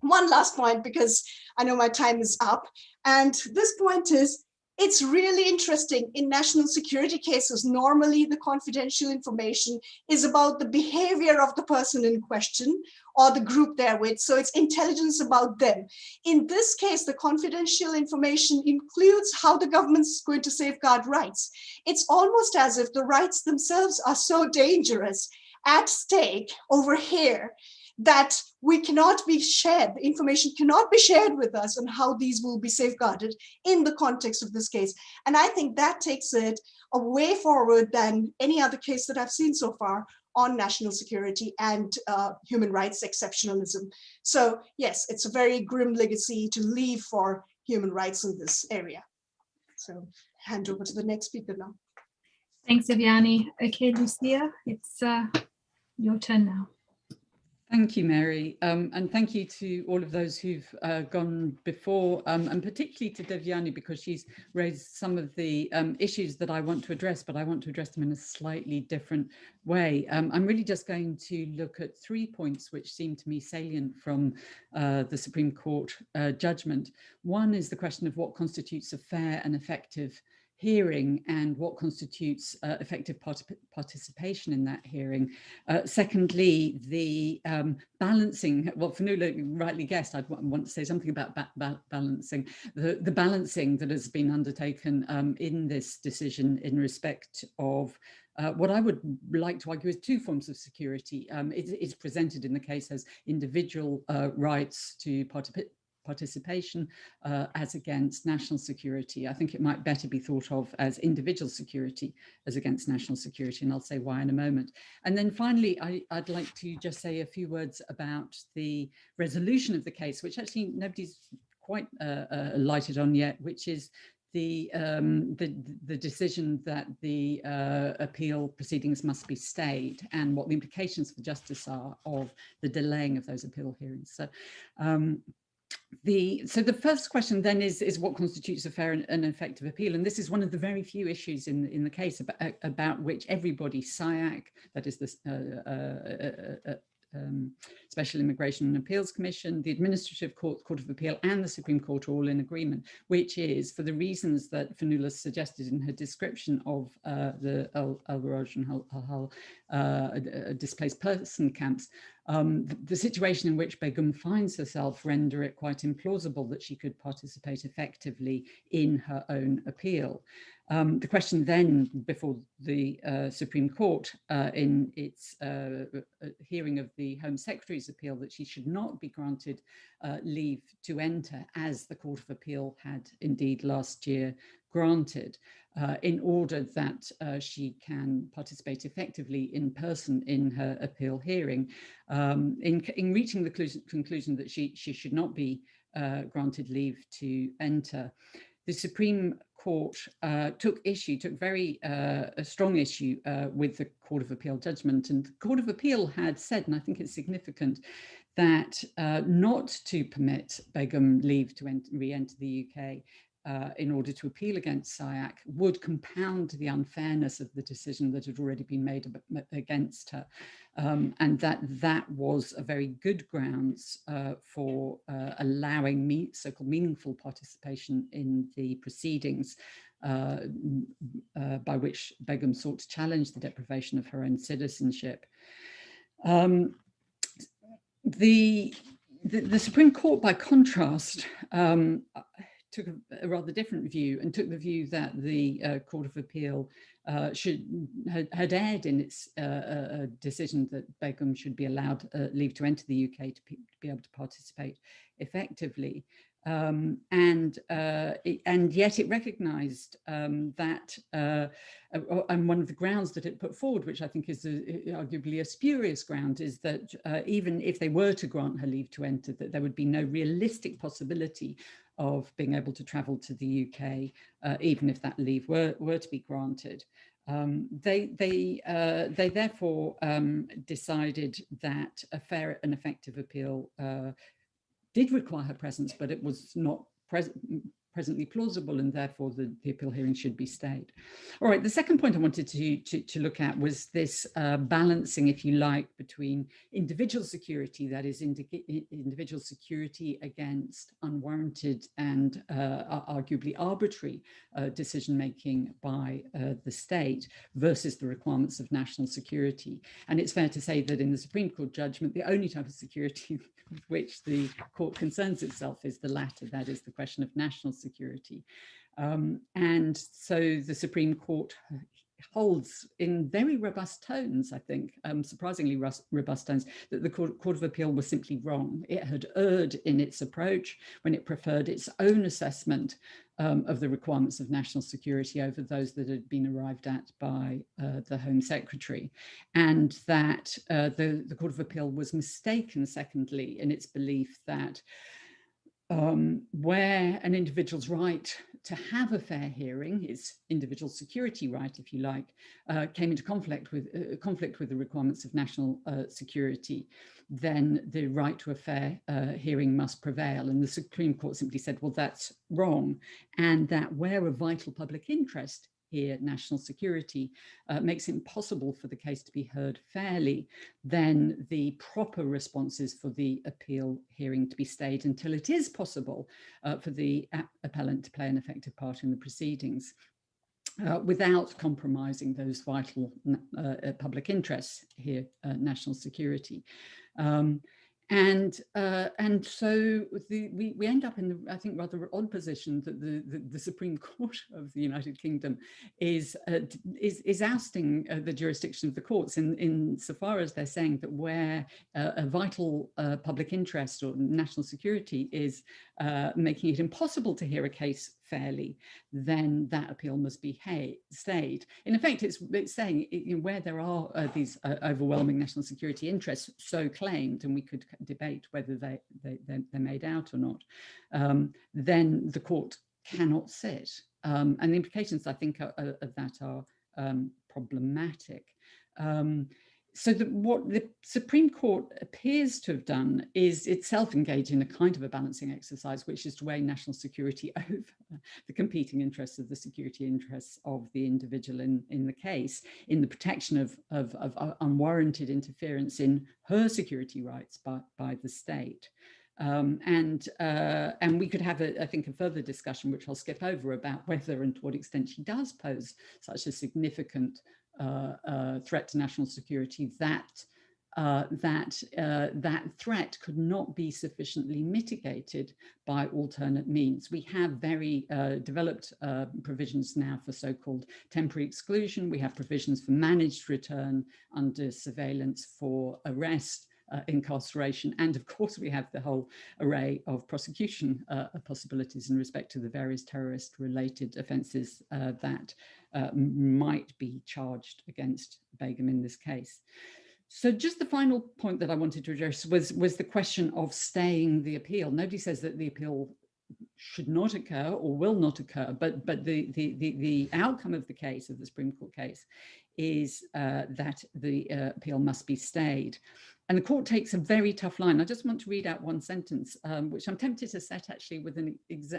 One last point, because I know my time is up, and this point is, it's really interesting in national security cases. Normally, the confidential information is about the behavior of the person in question or the group they're with. So it's intelligence about them. In this case, the confidential information includes how the government is going to safeguard rights. It's almost as if the rights themselves are so dangerous at stake over here that we cannot be shared, the information cannot be shared with us on how these will be safeguarded in the context of this case. And I think that takes it a way forward than any other case that I've seen so far on national security and human rights exceptionalism. So yes, it's a very grim legacy to leave for human rights in this area. So hand over to the next speaker now. Thanks, Aviani. Okay, Lucia, it's your turn now. Thank you, Mary, and thank you to all of those who've gone before, and particularly to Devyani, because she's raised some of the issues that I want to address, but I want to address them in a slightly different way. I'm really just going to look at 3 points which seem to me salient from the Supreme Court judgment. One is the question of what constitutes a fair and effective hearing and what constitutes effective participation in that hearing. Secondly, the balancing, well, Fionnuala rightly guessed, I'd want to say something about balancing, the balancing that has been undertaken in this decision in respect of what I would like to argue is 2 forms of security. It is presented in the case as individual rights to participation as against national security. I think it might better be thought of as individual security as against national security, and I'll say why in a moment. And then finally, I'd like to just say a few words about the resolution of the case, which actually nobody's quite lighted on yet, which is the decision that the appeal proceedings must be stayed and what the implications for justice are of the delaying of those appeal hearings. So, the first question then is what constitutes a fair and effective appeal, and this is one of the very few issues in the case about which everybody, SIAC, that is the Special Immigration and Appeals Commission, the Administrative Court of Appeal, and the Supreme Court are all in agreement, which is for the reasons that Fionnuala suggested in her description of the Al-Raj and Al-Hal displaced person camps, the situation in which Begum finds herself render it quite implausible that she could participate effectively in her own appeal. The question then before the Supreme Court in its hearing of the Home Secretary's appeal that she should not be granted leave to enter, as the Court of Appeal had indeed last year granted, in order that she can participate effectively in person in her appeal hearing. In reaching the conclusion that she should not be granted leave to enter, the Supreme Court took very strong issue with the Court of Appeal judgment. And the Court of Appeal had said, and I think it's significant, that not to permit Begum leave to re-enter the UK in order to appeal against SIAC would compound the unfairness of the decision that had already been made against her, and that was a very good grounds for allowing so-called meaningful participation in the proceedings by which Begum sought to challenge the deprivation of her own citizenship. The Supreme Court, by contrast, took a rather different view and took the view that the Court of Appeal had erred in its decision that Begum should be allowed leave to enter the UK to be able to participate effectively. And yet it recognised that, and one of the grounds that it put forward, which I think is arguably a spurious ground, is that even if they were to grant her leave to enter, that there would be no realistic possibility of being able to travel to the UK, even if that leave were to be granted. They therefore decided that a fair and effective appeal did require her presence, but it was not presently plausible, and therefore the appeal hearing should be stayed. All right, the second point I wanted to look at was this balancing, if you like, between individual security, that is individual security against unwarranted and arguably arbitrary decision-making by the state, versus the requirements of national security. And it's fair to say that in the Supreme Court judgment, the only type of security with which the court concerns itself is the latter, that is the question of national security. And so the Supreme Court holds in very robust tones, I think, surprisingly robust tones, that the Court of Appeal was simply wrong. It had erred in its approach when it preferred its own assessment of the requirements of national security over those that had been arrived at by the Home Secretary, and that the Court of Appeal was mistaken, secondly, in its belief that where an individual's right to have a fair hearing, his individual security right, if you like, came into conflict with the requirements of national security, then the right to a fair hearing must prevail. And the Supreme Court simply said, well, that's wrong, and that where a vital public interest, here national security, makes it impossible for the case to be heard fairly, then the proper response is for the appeal hearing to be stayed until it is possible for the appellant to play an effective part in the proceedings, without compromising those vital public interests, here national security. And so we end up in the, I think, rather odd position that the Supreme Court of the United Kingdom is ousting the jurisdiction of the courts in so far as they're saying that where a vital public interest or national security is making it impossible to hear a case fairly, then that appeal must be stayed. In effect, it's saying where there are these overwhelming national security interests so claimed, and we could debate whether they're made out or not, then the court cannot sit. And the implications, I think, of that are problematic. So what the Supreme Court appears to have done is itself engage in a kind of a balancing exercise, which is to weigh national security over the competing interests of the security interests of the individual in the case, in the protection of unwarranted interference in her security rights by the state. And we could have, I think, a further discussion, which I'll skip over, about whether and to what extent she does pose such a significant threat to national security, that threat could not be sufficiently mitigated by alternate means. We have very developed provisions now for so-called temporary exclusion. We have provisions for managed return under surveillance, for arrest, incarceration, and of course we have the whole array of prosecution possibilities in respect to the various terrorist-related offences that might be charged against Begum in this case. So just the final point that I wanted to address was the question of staying the appeal. Nobody says that the appeal should not occur or will not occur, but the outcome of the case, of the Supreme Court case, is that the appeal must be stayed. And the court takes a very tough line. I just want to read out one sentence, which I'm tempted to set actually with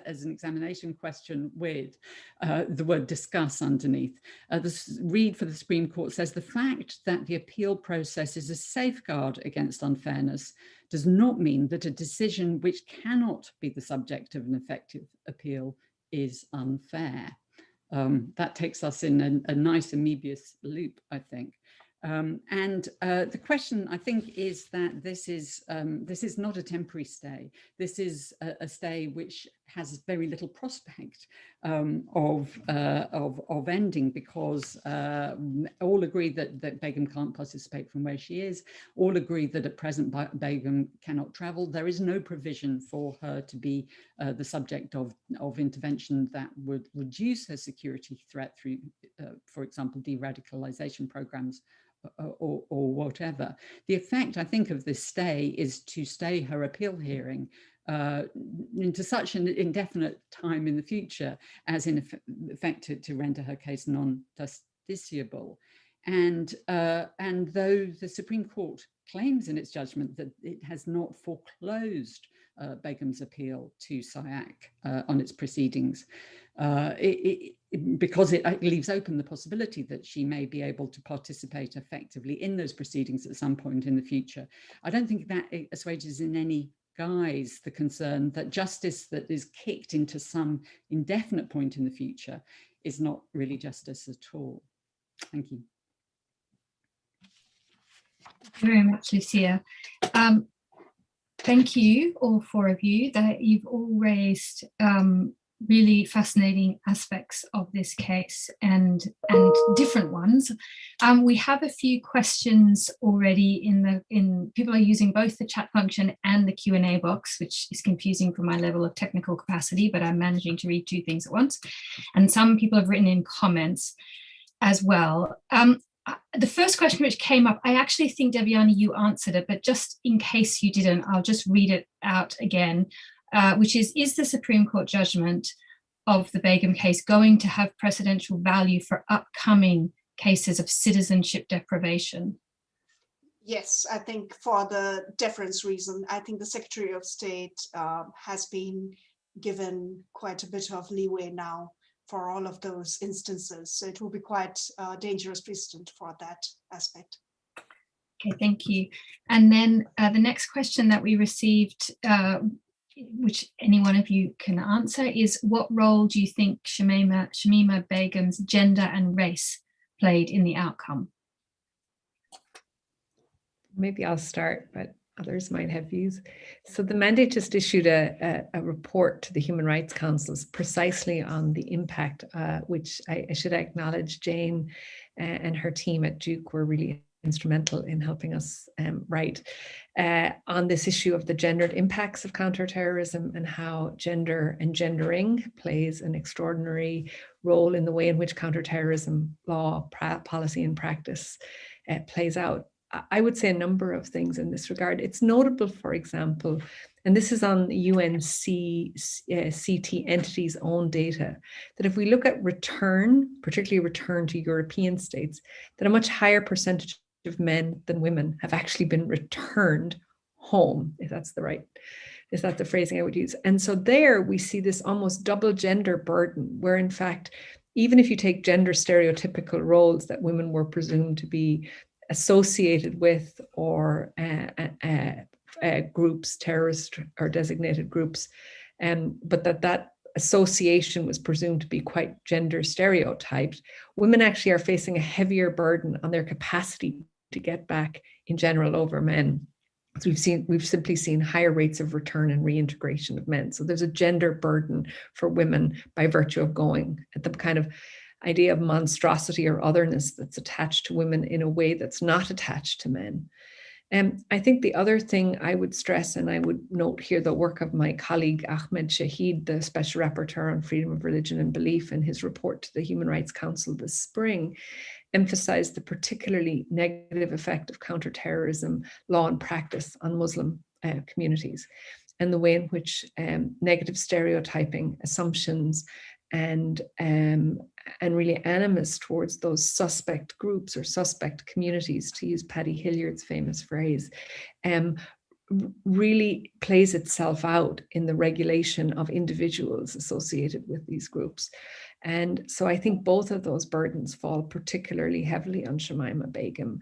as an examination question with the word discuss underneath. The read for the Supreme Court says, the fact that the appeal process is a safeguard against unfairness does not mean that a decision which cannot be the subject of an effective appeal is unfair. That takes us in a nice amoebius loop, I think. The question, I think, is that this is not a temporary stay. This is a stay which has very little prospect of ending, because all agree that Begum can't participate from where she is. All agree that at present Begum cannot travel. There is no provision for her to be the subject of intervention that would reduce her security threat through, for example, de-radicalization programs or whatever. The effect, I think, of this stay is to stay her appeal hearing into such an indefinite time in the future as in effect to render her case non-justiciable. And though the Supreme Court claims in its judgment that it has not foreclosed Begum's appeal to SIAC on its proceedings, because it leaves open the possibility that she may be able to participate effectively in those proceedings at some point in the future. I don't think that assuages in any guise the concern that justice that is kicked into some indefinite point in the future is not really justice at all. Thank you. Thank you very much, Lucia. Thank you, all four of you, that you've all raised really fascinating aspects of this case and different ones. We have a few questions already in people are using both the chat function and the Q&A box, which is confusing for my level of technical capacity, but I'm managing to read two things at once. And some people have written in comments as well. The first question which came up, I actually think, Devyani, you answered it, but just in case you didn't, I'll just read it out again, which is the Supreme Court judgment of the Begum case going to have precedential value for upcoming cases of citizenship deprivation? Yes, I think for the deference reason, I think the Secretary of State has been given quite a bit of leeway now for all of those instances. So it will be quite a dangerous precedent for that aspect. Okay, thank you. And then the next question that we received, which any one of you can answer, is what role do you think Shamima Begum's gender and race played in the outcome? Maybe I'll start, but others might have views. So the mandate just issued a report to the Human Rights Councils precisely on the impact, which I should acknowledge Jane and her team at Duke were really instrumental in helping us write on this issue of the gendered impacts of counterterrorism and how gender and gendering plays an extraordinary role in the way in which counterterrorism law, policy and practice plays out. I would say a number of things in this regard. It's notable, for example, and this is on UNCT entities' own data, that if we look at return, particularly return to European states, that a much higher percentage of men than women have actually been returned home, if that's the phrasing I would use. And so there we see this almost double gender burden, where in fact, even if you take gender stereotypical roles that women were presumed to be associated with or groups, terrorist or designated groups, but that association was presumed to be quite gender stereotyped, women actually are facing a heavier burden on their capacity to get back in general over men. So we've simply seen higher rates of return and reintegration of men. So there's a gender burden for women by virtue of going at the kind of idea of monstrosity or otherness that's attached to women in a way that's not attached to men. I think the other thing I would stress, and I would note here the work of my colleague Ahmed Shahid, the Special Rapporteur on Freedom of Religion and Belief, in his report to the Human Rights Council this spring, emphasized the particularly negative effect of counterterrorism law and practice on Muslim communities, and the way in which negative stereotyping, assumptions, and really animus towards those suspect groups or suspect communities, to use Paddy Hilliard's famous phrase, really plays itself out in the regulation of individuals associated with these groups. And so I think both of those burdens fall particularly heavily on Shamima Begum.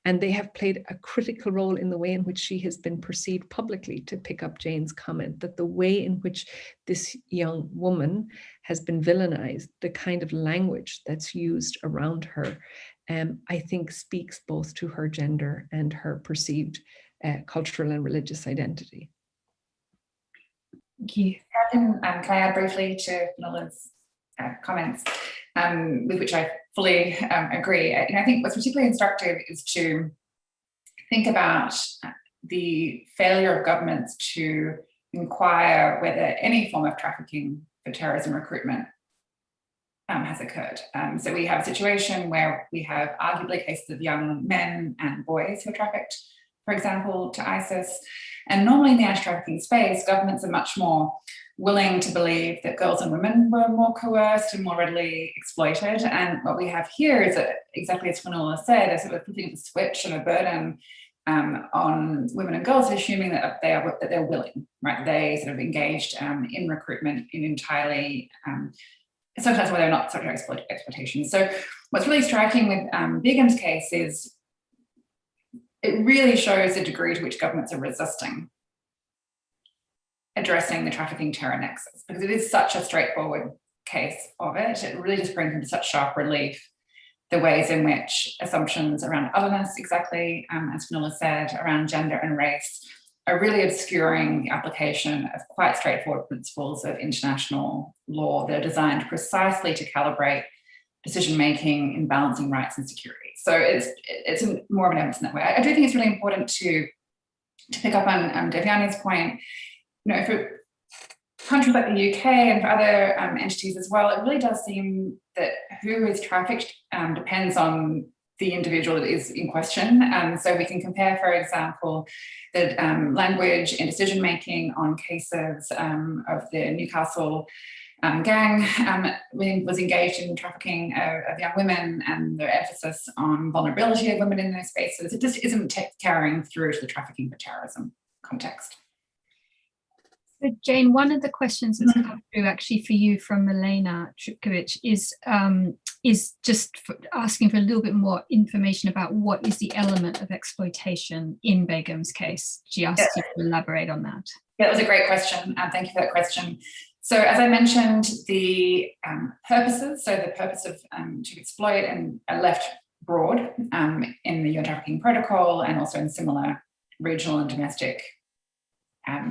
And they have played a critical role in the way in which she has been perceived publicly, to pick up Jane's comment, that the way in which this young woman has been villainized, the kind of language that's used around her, I think speaks both to her gender and her perceived cultural and religious identity. Thank you. Can I add briefly to Finoola's comments, with which I fully agree. And I think what's particularly instructive is to think about the failure of governments to inquire whether any form of trafficking for terrorism recruitment has occurred. So we have a situation where we have arguably cases of young men and boys who are trafficked, for example, to ISIS. And normally in the anti-trafficking space, governments are much more willing to believe that girls and women were more coerced and more readily exploited. And what we have here is that, exactly as Fionnuala said, a sort of flipping of the switch and a burden on women and girls, assuming that they're willing, right? They sort of engaged in recruitment in entirely, sometimes where they're not subject to exploitation. So what's really striking with Begum's case is it really shows the degree to which governments are resisting addressing the trafficking terror nexus, because it is such a straightforward case of it. It really just brings into such sharp relief the ways in which assumptions around otherness, exactly as Fionnuala said, around gender and race, are really obscuring the application of quite straightforward principles of international law that are designed precisely to calibrate decision-making in balancing rights and security. So it's more of an evidence in that way. I do think it's really important to pick up on Devyani's point. You know, for countries like the UK and for other entities as well, it really does seem that who is trafficked depends on the individual that is in question. So we can compare, for example, the language in decision-making on cases of the Newcastle gang was engaged in trafficking of young women, and their emphasis on vulnerability of women in those spaces. It just isn't carrying through to the trafficking for terrorism context. So Jane, one of the questions that's come through actually for you from Milena Tripkovich is just asking for a little bit more information about what is the element of exploitation in Begum's case. She asked you to elaborate on that. Yeah, that was a great question. Thank you for that question. So as I mentioned, the purposes, so the purpose of to exploit and are left broad in the UN Trafficking Protocol and also in similar regional and domestic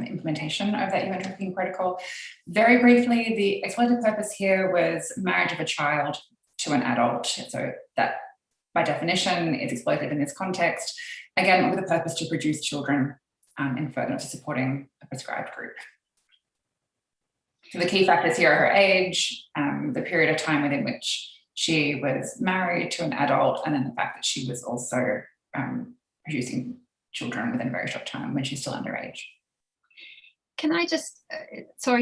implementation of that UN Trafficking Protocol. Very briefly, the exploited purpose here was marriage of a child to an adult. So that, by definition, is exploited in this context, again, with the purpose to produce children in furtherance to supporting a prescribed group. So the key factors here are her age, the period of time within which she was married to an adult, and then the fact that she was also producing children within a very short time when she's still underage. Can I just, I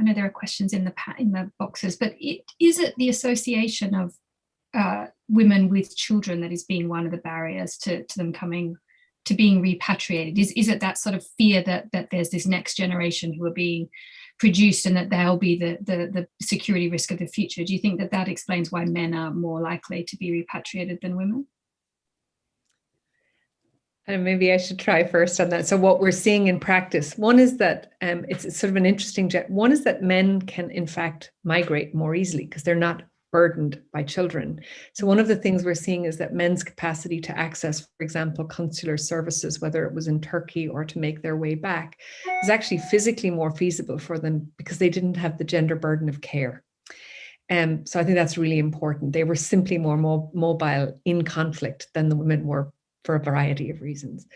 know there are questions in the boxes, but is it the association of women with children that is being one of the barriers to them coming, to being repatriated? Is it that sort of fear that there's this next generation who are being produced and that they'll be the security risk of the future? Do you think that explains why men are more likely to be repatriated than women? And maybe I should try first on that. So what we're seeing in practice, one is that it's sort of an interesting, one is that men can in fact migrate more easily because they're not burdened by children. So one of the things we're seeing is that men's capacity to access, for example, consular services, whether it was in Turkey or to make their way back, is actually physically more feasible for them because they didn't have the gender burden of care. So I think that's really important. They were simply more mobile in conflict than the women were for a variety of reasons.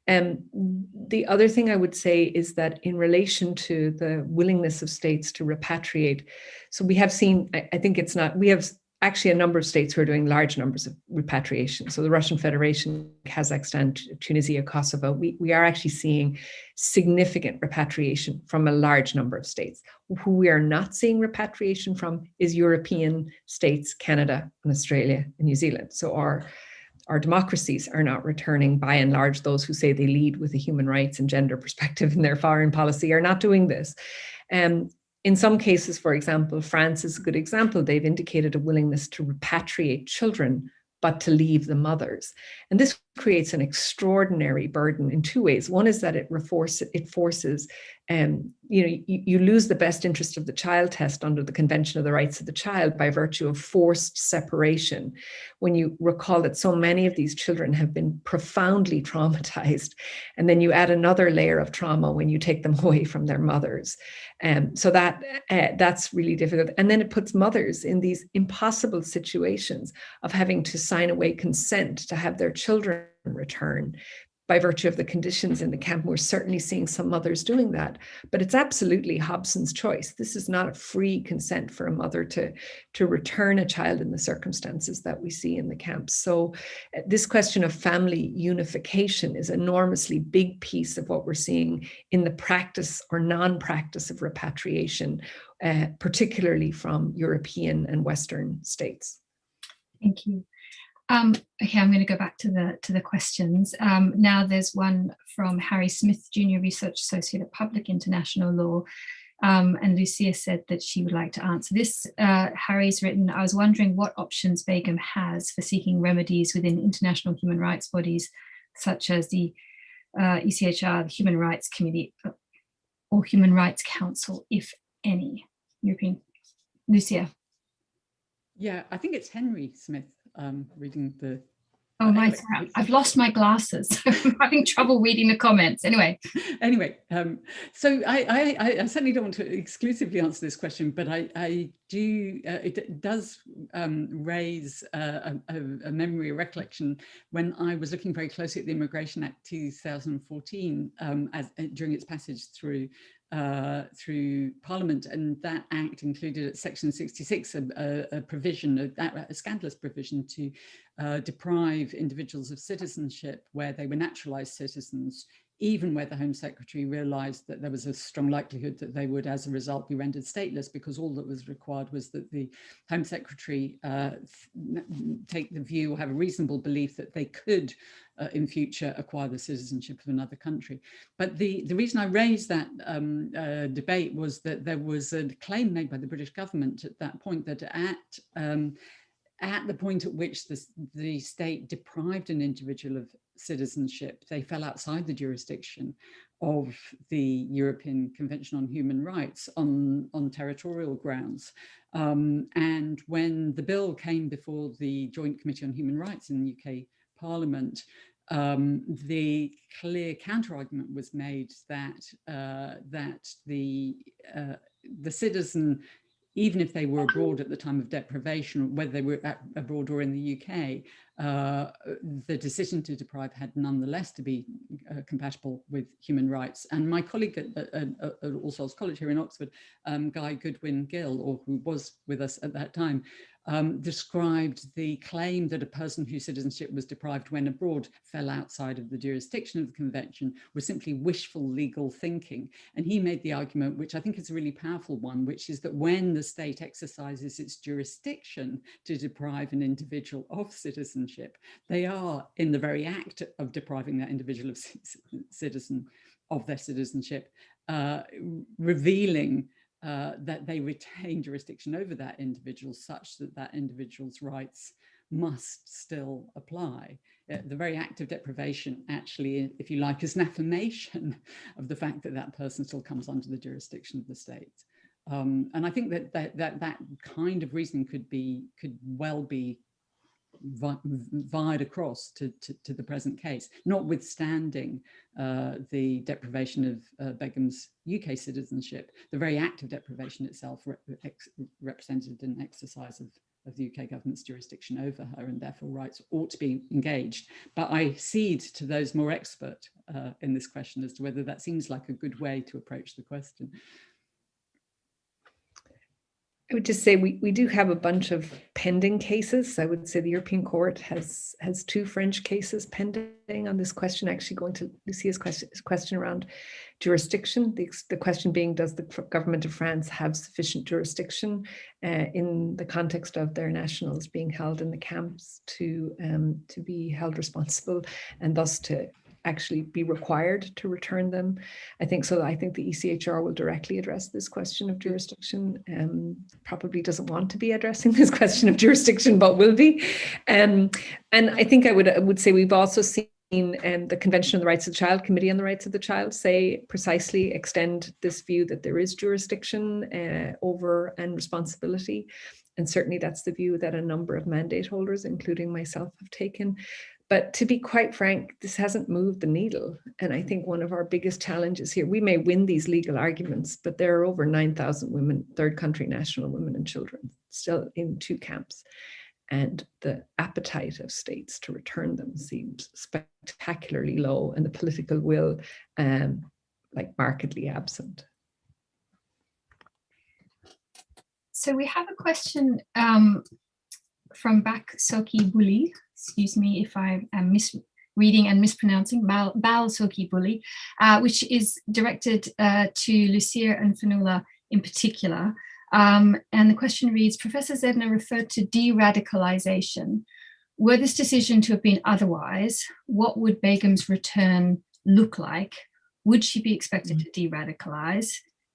The other thing I would say is that in relation to the willingness of states to repatriate, so we have seen, I think it's not, we have actually a number of states who are doing large numbers of repatriation. So the Russian Federation, Kazakhstan, Tunisia, Kosovo, we are actually seeing significant repatriation from a large number of states. Who we are not seeing repatriation from is European states, Canada and Australia and New Zealand. So our democracies are not returning, by and large. Those who say they lead with a human rights and gender perspective in their foreign policy are not doing this. In some cases, for example, France is a good example. They've indicated a willingness to repatriate children, but to leave the mothers. And this creates an extraordinary burden in two ways. One is that it forces, you lose the best interest of the child test under the Convention of the Rights of the Child by virtue of forced separation. When you recall that so many of these children have been profoundly traumatized, and then you add another layer of trauma when you take them away from their mothers. So that's really difficult. And then it puts mothers in these impossible situations of having to sign away consent to have their children return by virtue of the conditions in the camp. We're certainly seeing some mothers doing that, but it's absolutely Hobson's choice. This is not a free consent for a mother to return a child in the circumstances that we see in the camps. So this question of family unification is an enormously big piece of what we're seeing in the practice or non-practice of repatriation, particularly from European and Western states. Thank you. Okay, I'm going to go back to the questions. Now there's one from Harry Smith, Junior Research Associate at Public International Law. And Lucia said that she would like to answer this. Harry's written, I was wondering what options Begum has for seeking remedies within international human rights bodies, such as the ECHR, the Human Rights Committee, or Human Rights Council, if any. European. Lucia. Yeah, I think it's Henry Smith. Reading the Oh, I've lost my glasses. I'm having trouble reading the comments. Anyway, so I certainly don't want to exclusively answer this question, but I do. It does raise a memory, a recollection when I was looking very closely at the Immigration Act 2014 during its passage through Parliament, and that act included at section 66 a provision, a scandalous provision to deprive individuals of citizenship where they were naturalized citizens, even where the Home Secretary realised that there was a strong likelihood that they would, as a result, be rendered stateless, because all that was required was that the Home Secretary take the view or have a reasonable belief that they could, in future, acquire the citizenship of another country. But the reason I raised that debate was that there was a claim made by the British government at that point that at the point at which the state deprived an individual of citizenship, they fell outside the jurisdiction of the European Convention on Human Rights on territorial grounds. And when the bill came before the Joint Committee on Human Rights in the UK Parliament, the clear counter-argument was made that the citizen, even if they were abroad at the time of deprivation, or whether they were abroad or in the UK, the decision to deprive had nonetheless to be compatible with human rights. And my colleague at All Souls College here in Oxford, Guy Goodwin Gill, or who was with us at that time, described the claim that a person whose citizenship was deprived when abroad fell outside of the jurisdiction of the convention was simply wishful legal thinking. And he made the argument, which I think is a really powerful one, which is that when the state exercises its jurisdiction to deprive an individual of citizenship, they are in the very act of depriving that individual of their citizenship, revealing that they retain jurisdiction over that individual, such that that individual's rights must still apply. the very act of deprivation actually, if you like, is an affirmation of the fact that that person still comes under the jurisdiction of the state. And I think that kind of reasoning could well be vied across to the present case, notwithstanding the deprivation of Begum's UK citizenship. The very act of deprivation itself represented an exercise of the UK government's jurisdiction over her, and therefore rights ought to be engaged. But I cede to those more expert in this question as to whether that seems like a good way to approach the question. I would just say we do have a bunch of pending cases. I would say the European Court has 2 French cases pending on this question, actually going to Lucia's question around jurisdiction. The question being, does the government of France have sufficient jurisdiction in the context of their nationals being held in the camps to be held responsible and thus to actually be required to return them? I think the ECHR will directly address this question of jurisdiction. Probably doesn't want to be addressing this question of jurisdiction, but will be. And I think I would say we've also seen the Convention on the Rights of the Child, Committee on the Rights of the Child, say precisely extend this view that there is jurisdiction over and responsibility. And certainly that's the view that a number of mandate holders, including myself, have taken. But to be quite frank, this hasn't moved the needle. And I think one of our biggest challenges here, we may win these legal arguments, but there are over 9,000 women, third country national women and children still in 2 camps. And the appetite of states to return them seems spectacularly low, and the political will like markedly absent. So we have a question from Bak Soki Buli. Excuse me if I am misreading and mispronouncing, Bal Soki Buli, which is directed to Lucia and Fionnuala in particular. And the question reads, Professor Zedner referred to de-radicalization. Were this decision to have been otherwise, what would Begum's return look like? Would she be expected to de-radicalize,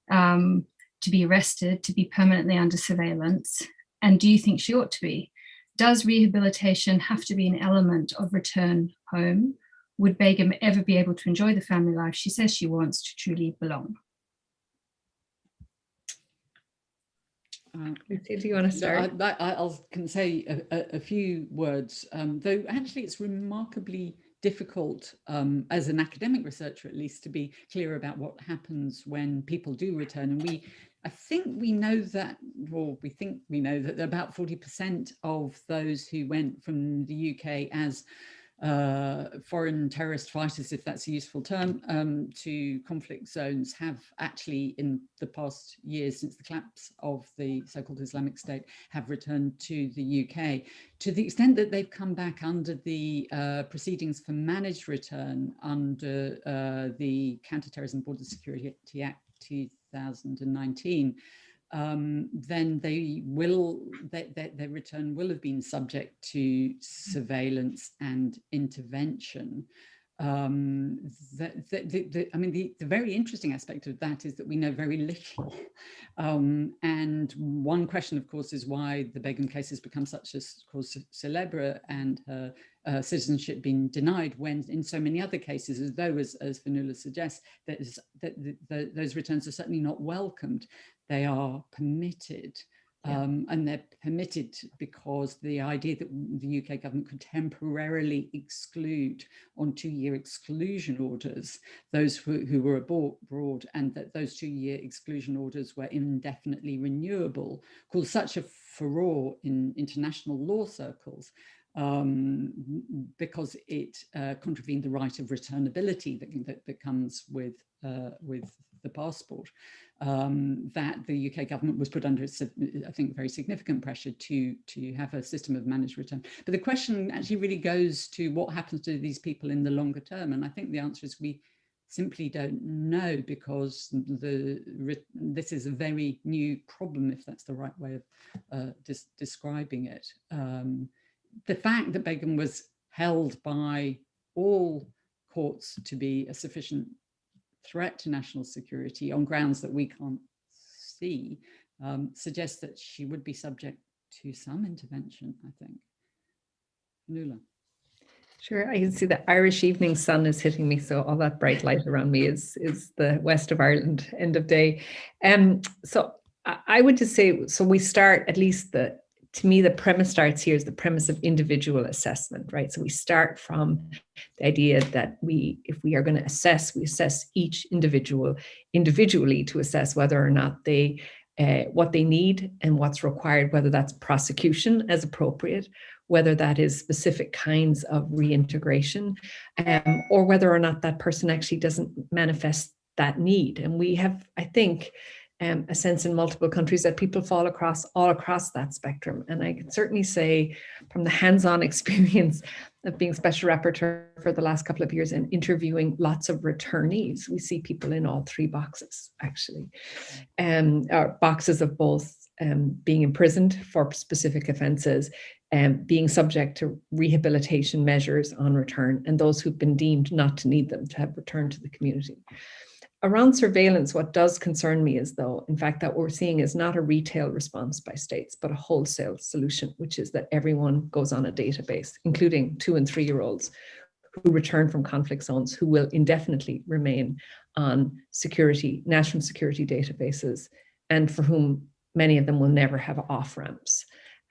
to be arrested, to be permanently under surveillance? And do you think she ought to be? Does rehabilitation have to be an element of return home? Would Begum ever be able to enjoy the family life she says she wants to truly belong? Lucia, do you want to start? I can say a few words, though actually it's remarkably difficult as an academic researcher, at least, to be clear about what happens when people do return. And I think we know that, or we think we know that about 40% of those who went from the UK as foreign terrorist fighters, if that's a useful term, to conflict zones have actually in the past years since the collapse of the so-called Islamic State have returned to the UK. To the extent that they've come back under the proceedings for managed return under the Counterterrorism Border Security Act 2019, then their return will have been subject to surveillance and intervention. I mean, the very interesting aspect of that is that we know very little. And one question, of course, is why the Begum case has become such a cause célèbre and her citizenship being denied, when in so many other cases, as though, as Fionnuala suggests, that those returns are certainly not welcomed. They are permitted. And they're permitted because the idea that the UK government could temporarily exclude on 2-year exclusion orders those who were abroad, and that those 2-year exclusion orders were indefinitely renewable, caused such a furore in international law circles because it contravened the right of returnability that comes with the passport. That the UK government was put under, I think, very significant pressure to have a system of managed return. But the question actually really goes to what happens to these people in the longer term. And I think the answer is we simply don't know, because this is a very new problem, if that's the right way of describing it. The fact that Begum was held by all courts to be a sufficient threat to national security on grounds that we can't see suggests that she would be subject to some intervention, I think. Fionnuala. Sure, I can see the Irish evening sun is hitting me, so all that bright light around me is the west of Ireland end of day. So I would just say, so we start, at least to me, the premise starts here is the premise of individual assessment, right? So we start from the idea that if we are going to assess, we assess each individual individually to assess whether or not they what they need and what's required, whether that's prosecution as appropriate, whether that is specific kinds of reintegration, or whether or not that person actually doesn't manifest that need. And we have, I think, a sense in multiple countries that people fall all across that spectrum. And I can certainly say from the hands-on experience of being special rapporteur for the last couple of years and interviewing lots of returnees, we see people in all three boxes, actually, boxes of both being imprisoned for specific offences, being subject to rehabilitation measures on return, and those who've been deemed not to need them to have returned to the community. Around surveillance, what does concern me is, though, in fact, that what we're seeing is not a retail response by states, but a wholesale solution, which is that everyone goes on a database, including 2- and 3-year-olds who return from conflict zones, who will indefinitely remain on national security databases, and for whom many of them will never have off-ramps.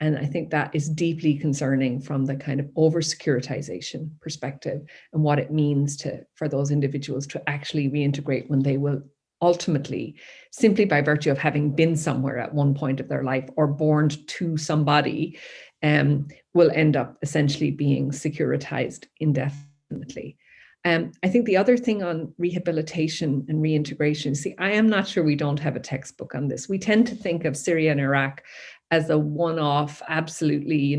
And I think that is deeply concerning from the kind of over-securitization perspective and what it means for those individuals to actually reintegrate when they will ultimately, simply by virtue of having been somewhere at one point of their life or born to somebody, will end up essentially being securitized indefinitely. I think the other thing on rehabilitation and reintegration, see, I am not sure we don't have a textbook on this. We tend to think of Syria and Iraq as a one-off, absolutely,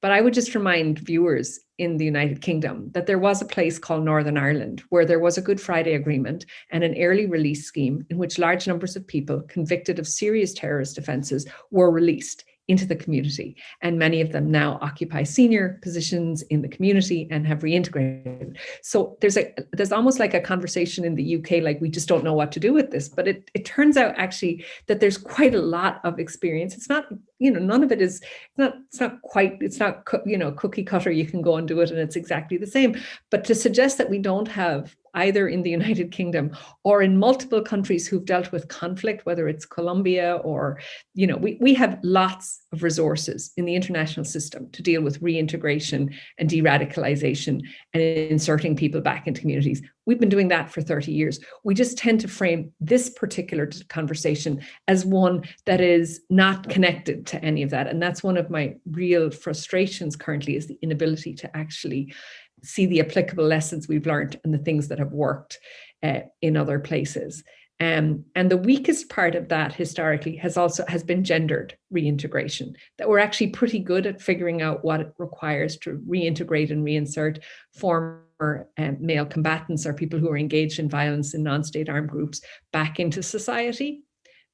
but I would just remind viewers in the United Kingdom that there was a place called Northern Ireland where there was a Good Friday Agreement and an early release scheme in which large numbers of people convicted of serious terrorist offences were released into the community. And many of them now occupy senior positions in the community and have reintegrated. So there's almost like a conversation in the UK, like we just don't know what to do with this. But it turns out actually that there's quite a lot of experience. It's not, none of it is, it's not cookie cutter, you can go and do it and it's exactly the same. But to suggest that we don't have, either in the United Kingdom or in multiple countries who've dealt with conflict, whether it's Colombia or, we have lots of resources in the international system to deal with reintegration and de-radicalization and inserting people back into communities. We've been doing that for 30 years. We just tend to frame this particular conversation as one that is not connected to any of that. And that's one of my real frustrations currently, is the inability to actually see the applicable lessons we've learned and the things that have worked in other places. And the weakest part of that historically has been gendered reintegration, that we're actually pretty good at figuring out what it requires to reintegrate and reinsert former male combatants or people who are engaged in violence in non-state armed groups back into society.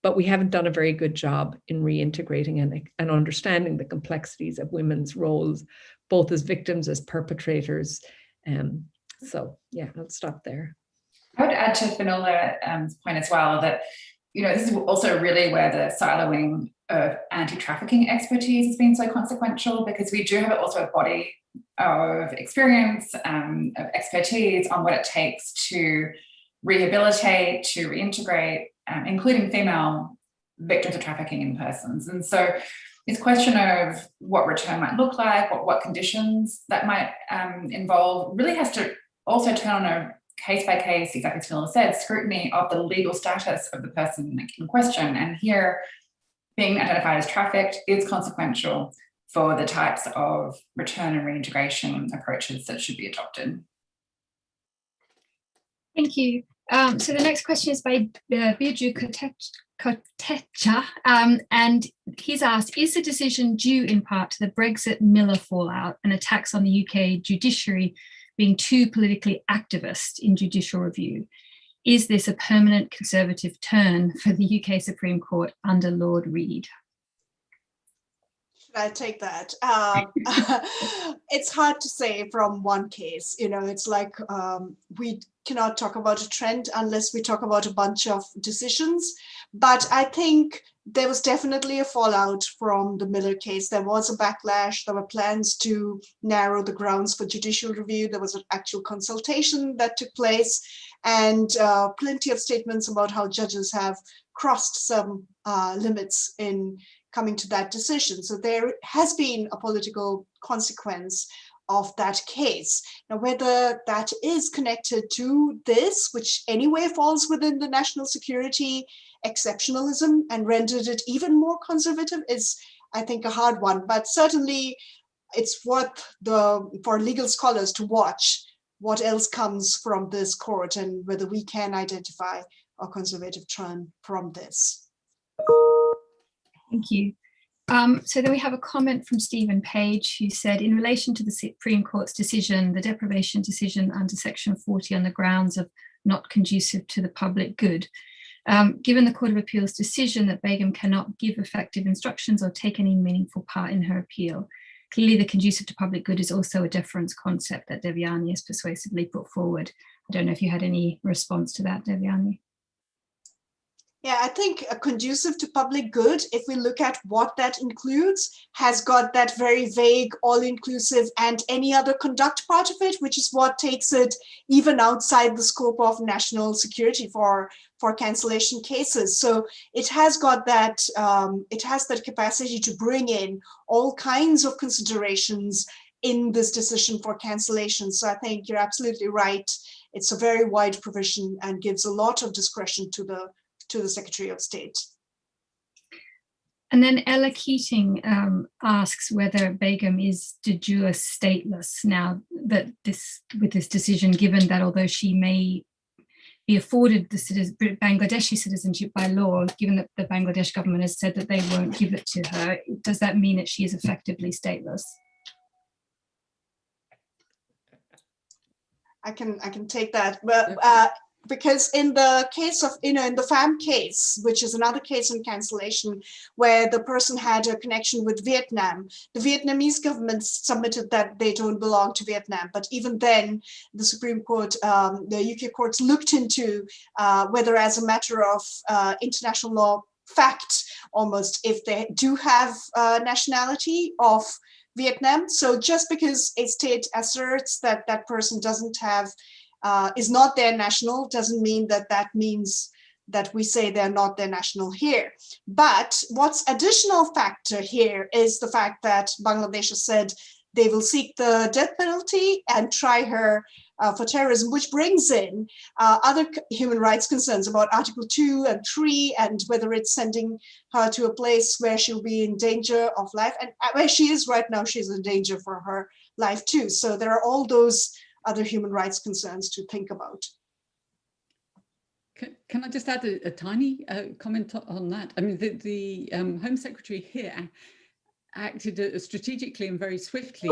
But we haven't done a very good job in reintegrating and understanding the complexities of women's roles, both as victims, as perpetrators. So yeah, I'll stop there. I would add to Fionnuala's point as well that, this is also really where the siloing of anti-trafficking expertise has been so consequential, because we do have also a body of experience, of expertise on what it takes to rehabilitate, to reintegrate, including female victims of trafficking in persons. And so this question of what return might look like, what conditions that might involve, really has to also turn on a case-by-case, exactly as Fionnuala said, scrutiny of the legal status of the person in question. And here, being identified as trafficked is consequential for the types of return and reintegration approaches that should be adopted. Thank you. So the next question is by Birju Kotecha, and he's asked, is the decision due in part to the Brexit Miller fallout and attacks on the UK judiciary being too politically activist in judicial review? Is this a permanent Conservative turn for the UK Supreme Court under Lord Reid? Should I take that? It's hard to say from one case. It's like we cannot talk about a trend unless we talk about a bunch of decisions. But I think there was definitely a fallout from the Miller case. There was a backlash. There were plans to narrow the grounds for judicial review. There was an actual consultation that took place, and plenty of statements about how judges have crossed some limits in coming to that decision. So there has been a political consequence of that case. Now, whether that is connected to this, which anyway falls within the national security exceptionalism and rendered it even more conservative, is, I think, a hard one. But certainly it's worth for legal scholars to watch what else comes from this court and whether we can identify a conservative trend from this. Thank you. So then we have a comment from Stephen Page, who said, in relation to the Supreme Court's decision, the deprivation decision under Section 40 on the grounds of not conducive to the public good, given the Court of Appeal's decision that Begum cannot give effective instructions or take any meaningful part in her appeal, clearly the conducive to public good is also a deference concept that Devyani has persuasively put forward. I don't know if you had any response to that, Devyani. Yeah, I think a conducive to public good, if we look at what that includes, has got that very vague, all-inclusive and any other conduct part of it, which is what takes it even outside the scope of national security for cancellation cases. So it has got that, it has that capacity to bring in all kinds of considerations in this decision for cancellation. So I think you're absolutely right. It's a very wide provision and gives a lot of discretion to the Secretary of State. And then Ella Keating asks whether Begum is de jure stateless now that with this decision, given that although she may be afforded the Bangladeshi citizenship by law, given that the Bangladesh government has said that they won't give it to her, does that mean that she is effectively stateless? I can take that. Well, because in the case of, in the FAM case, which is another case in cancellation, where the person had a connection with Vietnam, the Vietnamese government submitted that they don't belong to Vietnam. But even then, the Supreme Court, the UK courts looked into whether, as a matter of international law fact, almost, if they do have nationality of Vietnam. So just because a state asserts that that person doesn't have is not their national, doesn't mean that means that we say they're not their national here. But what's additional factor here is the fact that Bangladesh has said they will seek the death penalty and try her for terrorism, which brings in other human rights concerns about Article 2 and 3 and whether it's sending her to a place where she'll be in danger of life. And where she is right now, she's in danger for her life too. So there are all those other human rights concerns to think about. Can I just add a tiny comment on that? I mean, the Home Secretary here acted strategically and very swiftly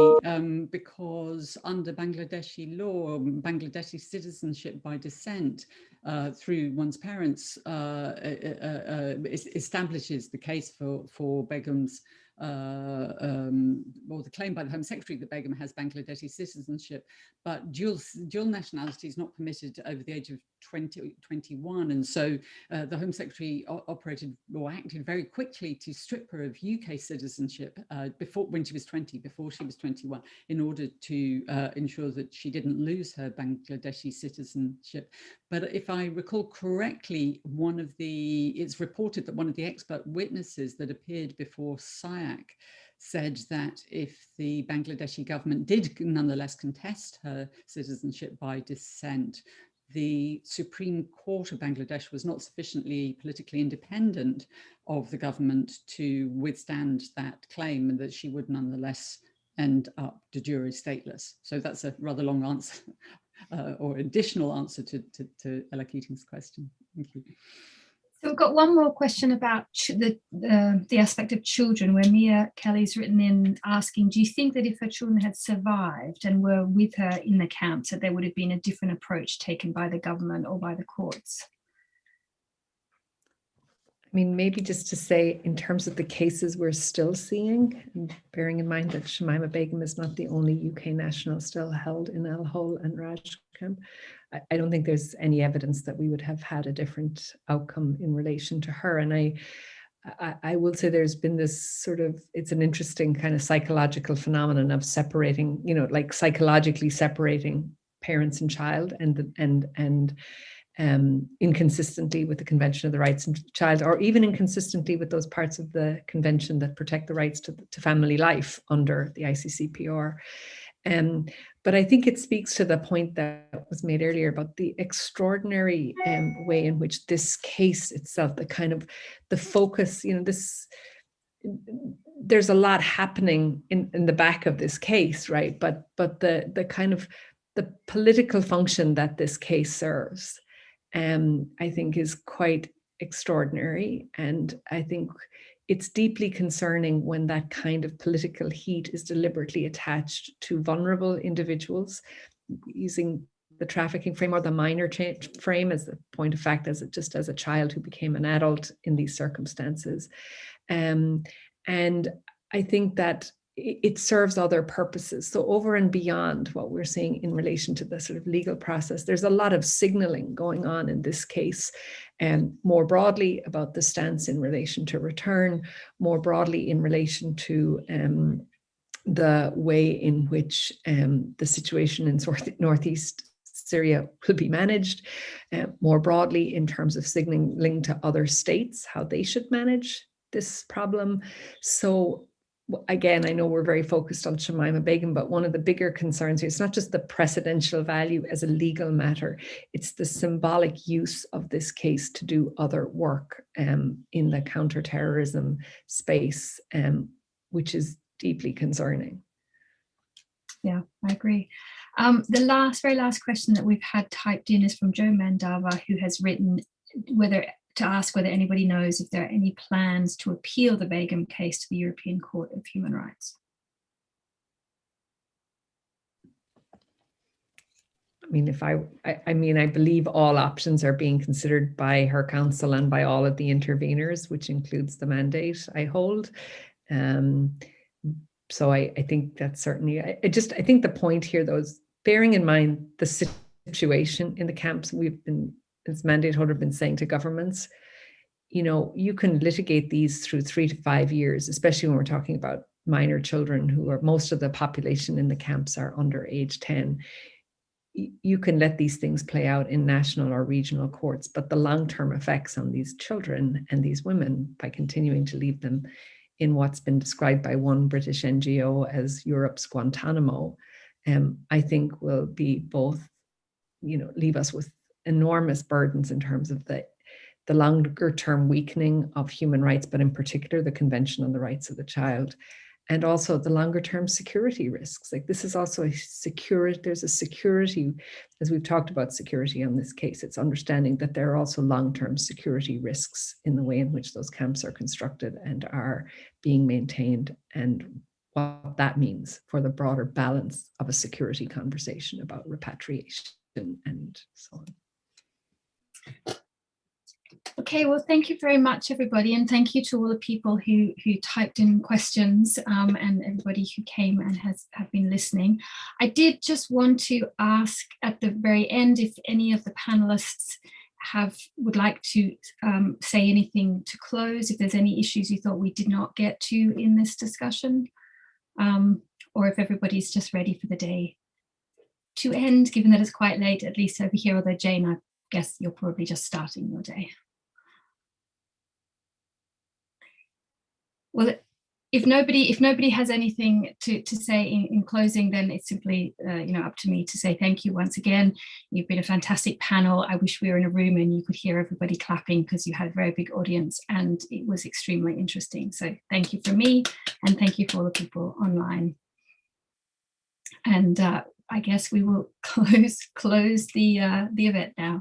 because under Bangladeshi law, Bangladeshi citizenship by descent through one's parents establishes the case for Begum's or the claim by the Home Secretary that Begum has Bangladeshi citizenship, but dual nationality is not permitted over the age of 21, and so the Home Secretary operated or acted very quickly to strip her of UK citizenship when she was 21, in order to ensure that she didn't lose her Bangladeshi citizenship. But if I recall correctly, it's reported that one of the expert witnesses that appeared before SIAC said that if the Bangladeshi government did nonetheless contest her citizenship by descent, the Supreme Court of Bangladesh was not sufficiently politically independent of the government to withstand that claim, and that she would nonetheless end up de jure stateless. So that's a rather long answer or additional answer to Ella Keating's question. Thank you. So we've got one more question about the aspect of children, where Mia Kelly's written in asking, do you think that if her children had survived and were with her in the camps, that there would have been a different approach taken by the government or by the courts? I mean, maybe just to say, in terms of the cases we're still seeing, and bearing in mind that Shamima Begum is not the only UK national still held in Al Hol and Raj camp, I don't think there's any evidence that we would have had a different outcome in relation to her. And I will say there's been this sort of, it's an interesting kind of psychological phenomenon of separating, like psychologically separating parents and child, and inconsistently with the Convention of the Rights of the Child, or even inconsistently with those parts of the convention that protect the rights to family life under the ICCPR. But I think it speaks to the point that was made earlier about the extraordinary way in which this case itself, the focus, there's a lot happening in the back of this case, right? But the kind of the political function that this case serves, I think is quite extraordinary. And I think it's deeply concerning when that kind of political heat is deliberately attached to vulnerable individuals, using the trafficking frame or the minor frame as a point of fact, as a child who became an adult in these circumstances. And I think that it serves other purposes. So over and beyond what we're seeing in relation to the sort of legal process, there's a lot of signaling going on in this case, and more broadly about the stance in relation to return, more broadly in relation to the way in which the situation in northeast Syria will be managed, more broadly in terms of signaling to other states how they should manage this problem. So again, I know we're very focused on Shamima Begum, but one of the bigger concerns here, it's not just the precedential value as a legal matter, it's the symbolic use of this case to do other work in the counterterrorism space, which is deeply concerning. Yeah, I agree. The very last question that we've had typed in is from Joe Mandava, who has written to ask whether anybody knows if there are any plans to appeal the Begum case to the European Court of Human Rights. I mean, I believe all options are being considered by her counsel and by all of the interveners, which includes the mandate I hold. So I think that's certainly, I think the point here, though, is bearing in mind the situation in the camps. We've been, as mandate holder, been saying to governments, you can litigate these through 3 to 5 years, especially when we're talking about minor children, who are, most of the population in the camps are under age 10. You can let these things play out in national or regional courts, but the long-term effects on these children and these women, by continuing to leave them in what's been described by one British NGO as Europe's Guantanamo, I think will be both, leave us with enormous burdens in terms of the longer term weakening of human rights, but in particular the Convention on the Rights of the Child, and also the longer term security risks. Like, this is also there's a security, as we've talked about security on this case, it's understanding that there are also long-term security risks in the way in which those camps are constructed and are being maintained, and what that means for the broader balance of a security conversation about repatriation and so on. Okay, well, thank you very much, everybody, and thank you to all the people who typed in questions, and everybody who came and have been listening. I did just want to ask at the very end if any of the panelists would like to say anything to close, if there's any issues you thought we did not get to in this discussion, or if everybody's just ready for the day to end, given that it's quite late, at least over here. Although Jane, I guess you're probably just starting your day. Well, if nobody has anything to say in closing, then it's simply up to me to say thank you once again. You've been a fantastic panel. I wish we were in a room and you could hear everybody clapping, because you had a very big audience and it was extremely interesting. So thank you from me, and thank you for all the people online. And I guess we will close the event now.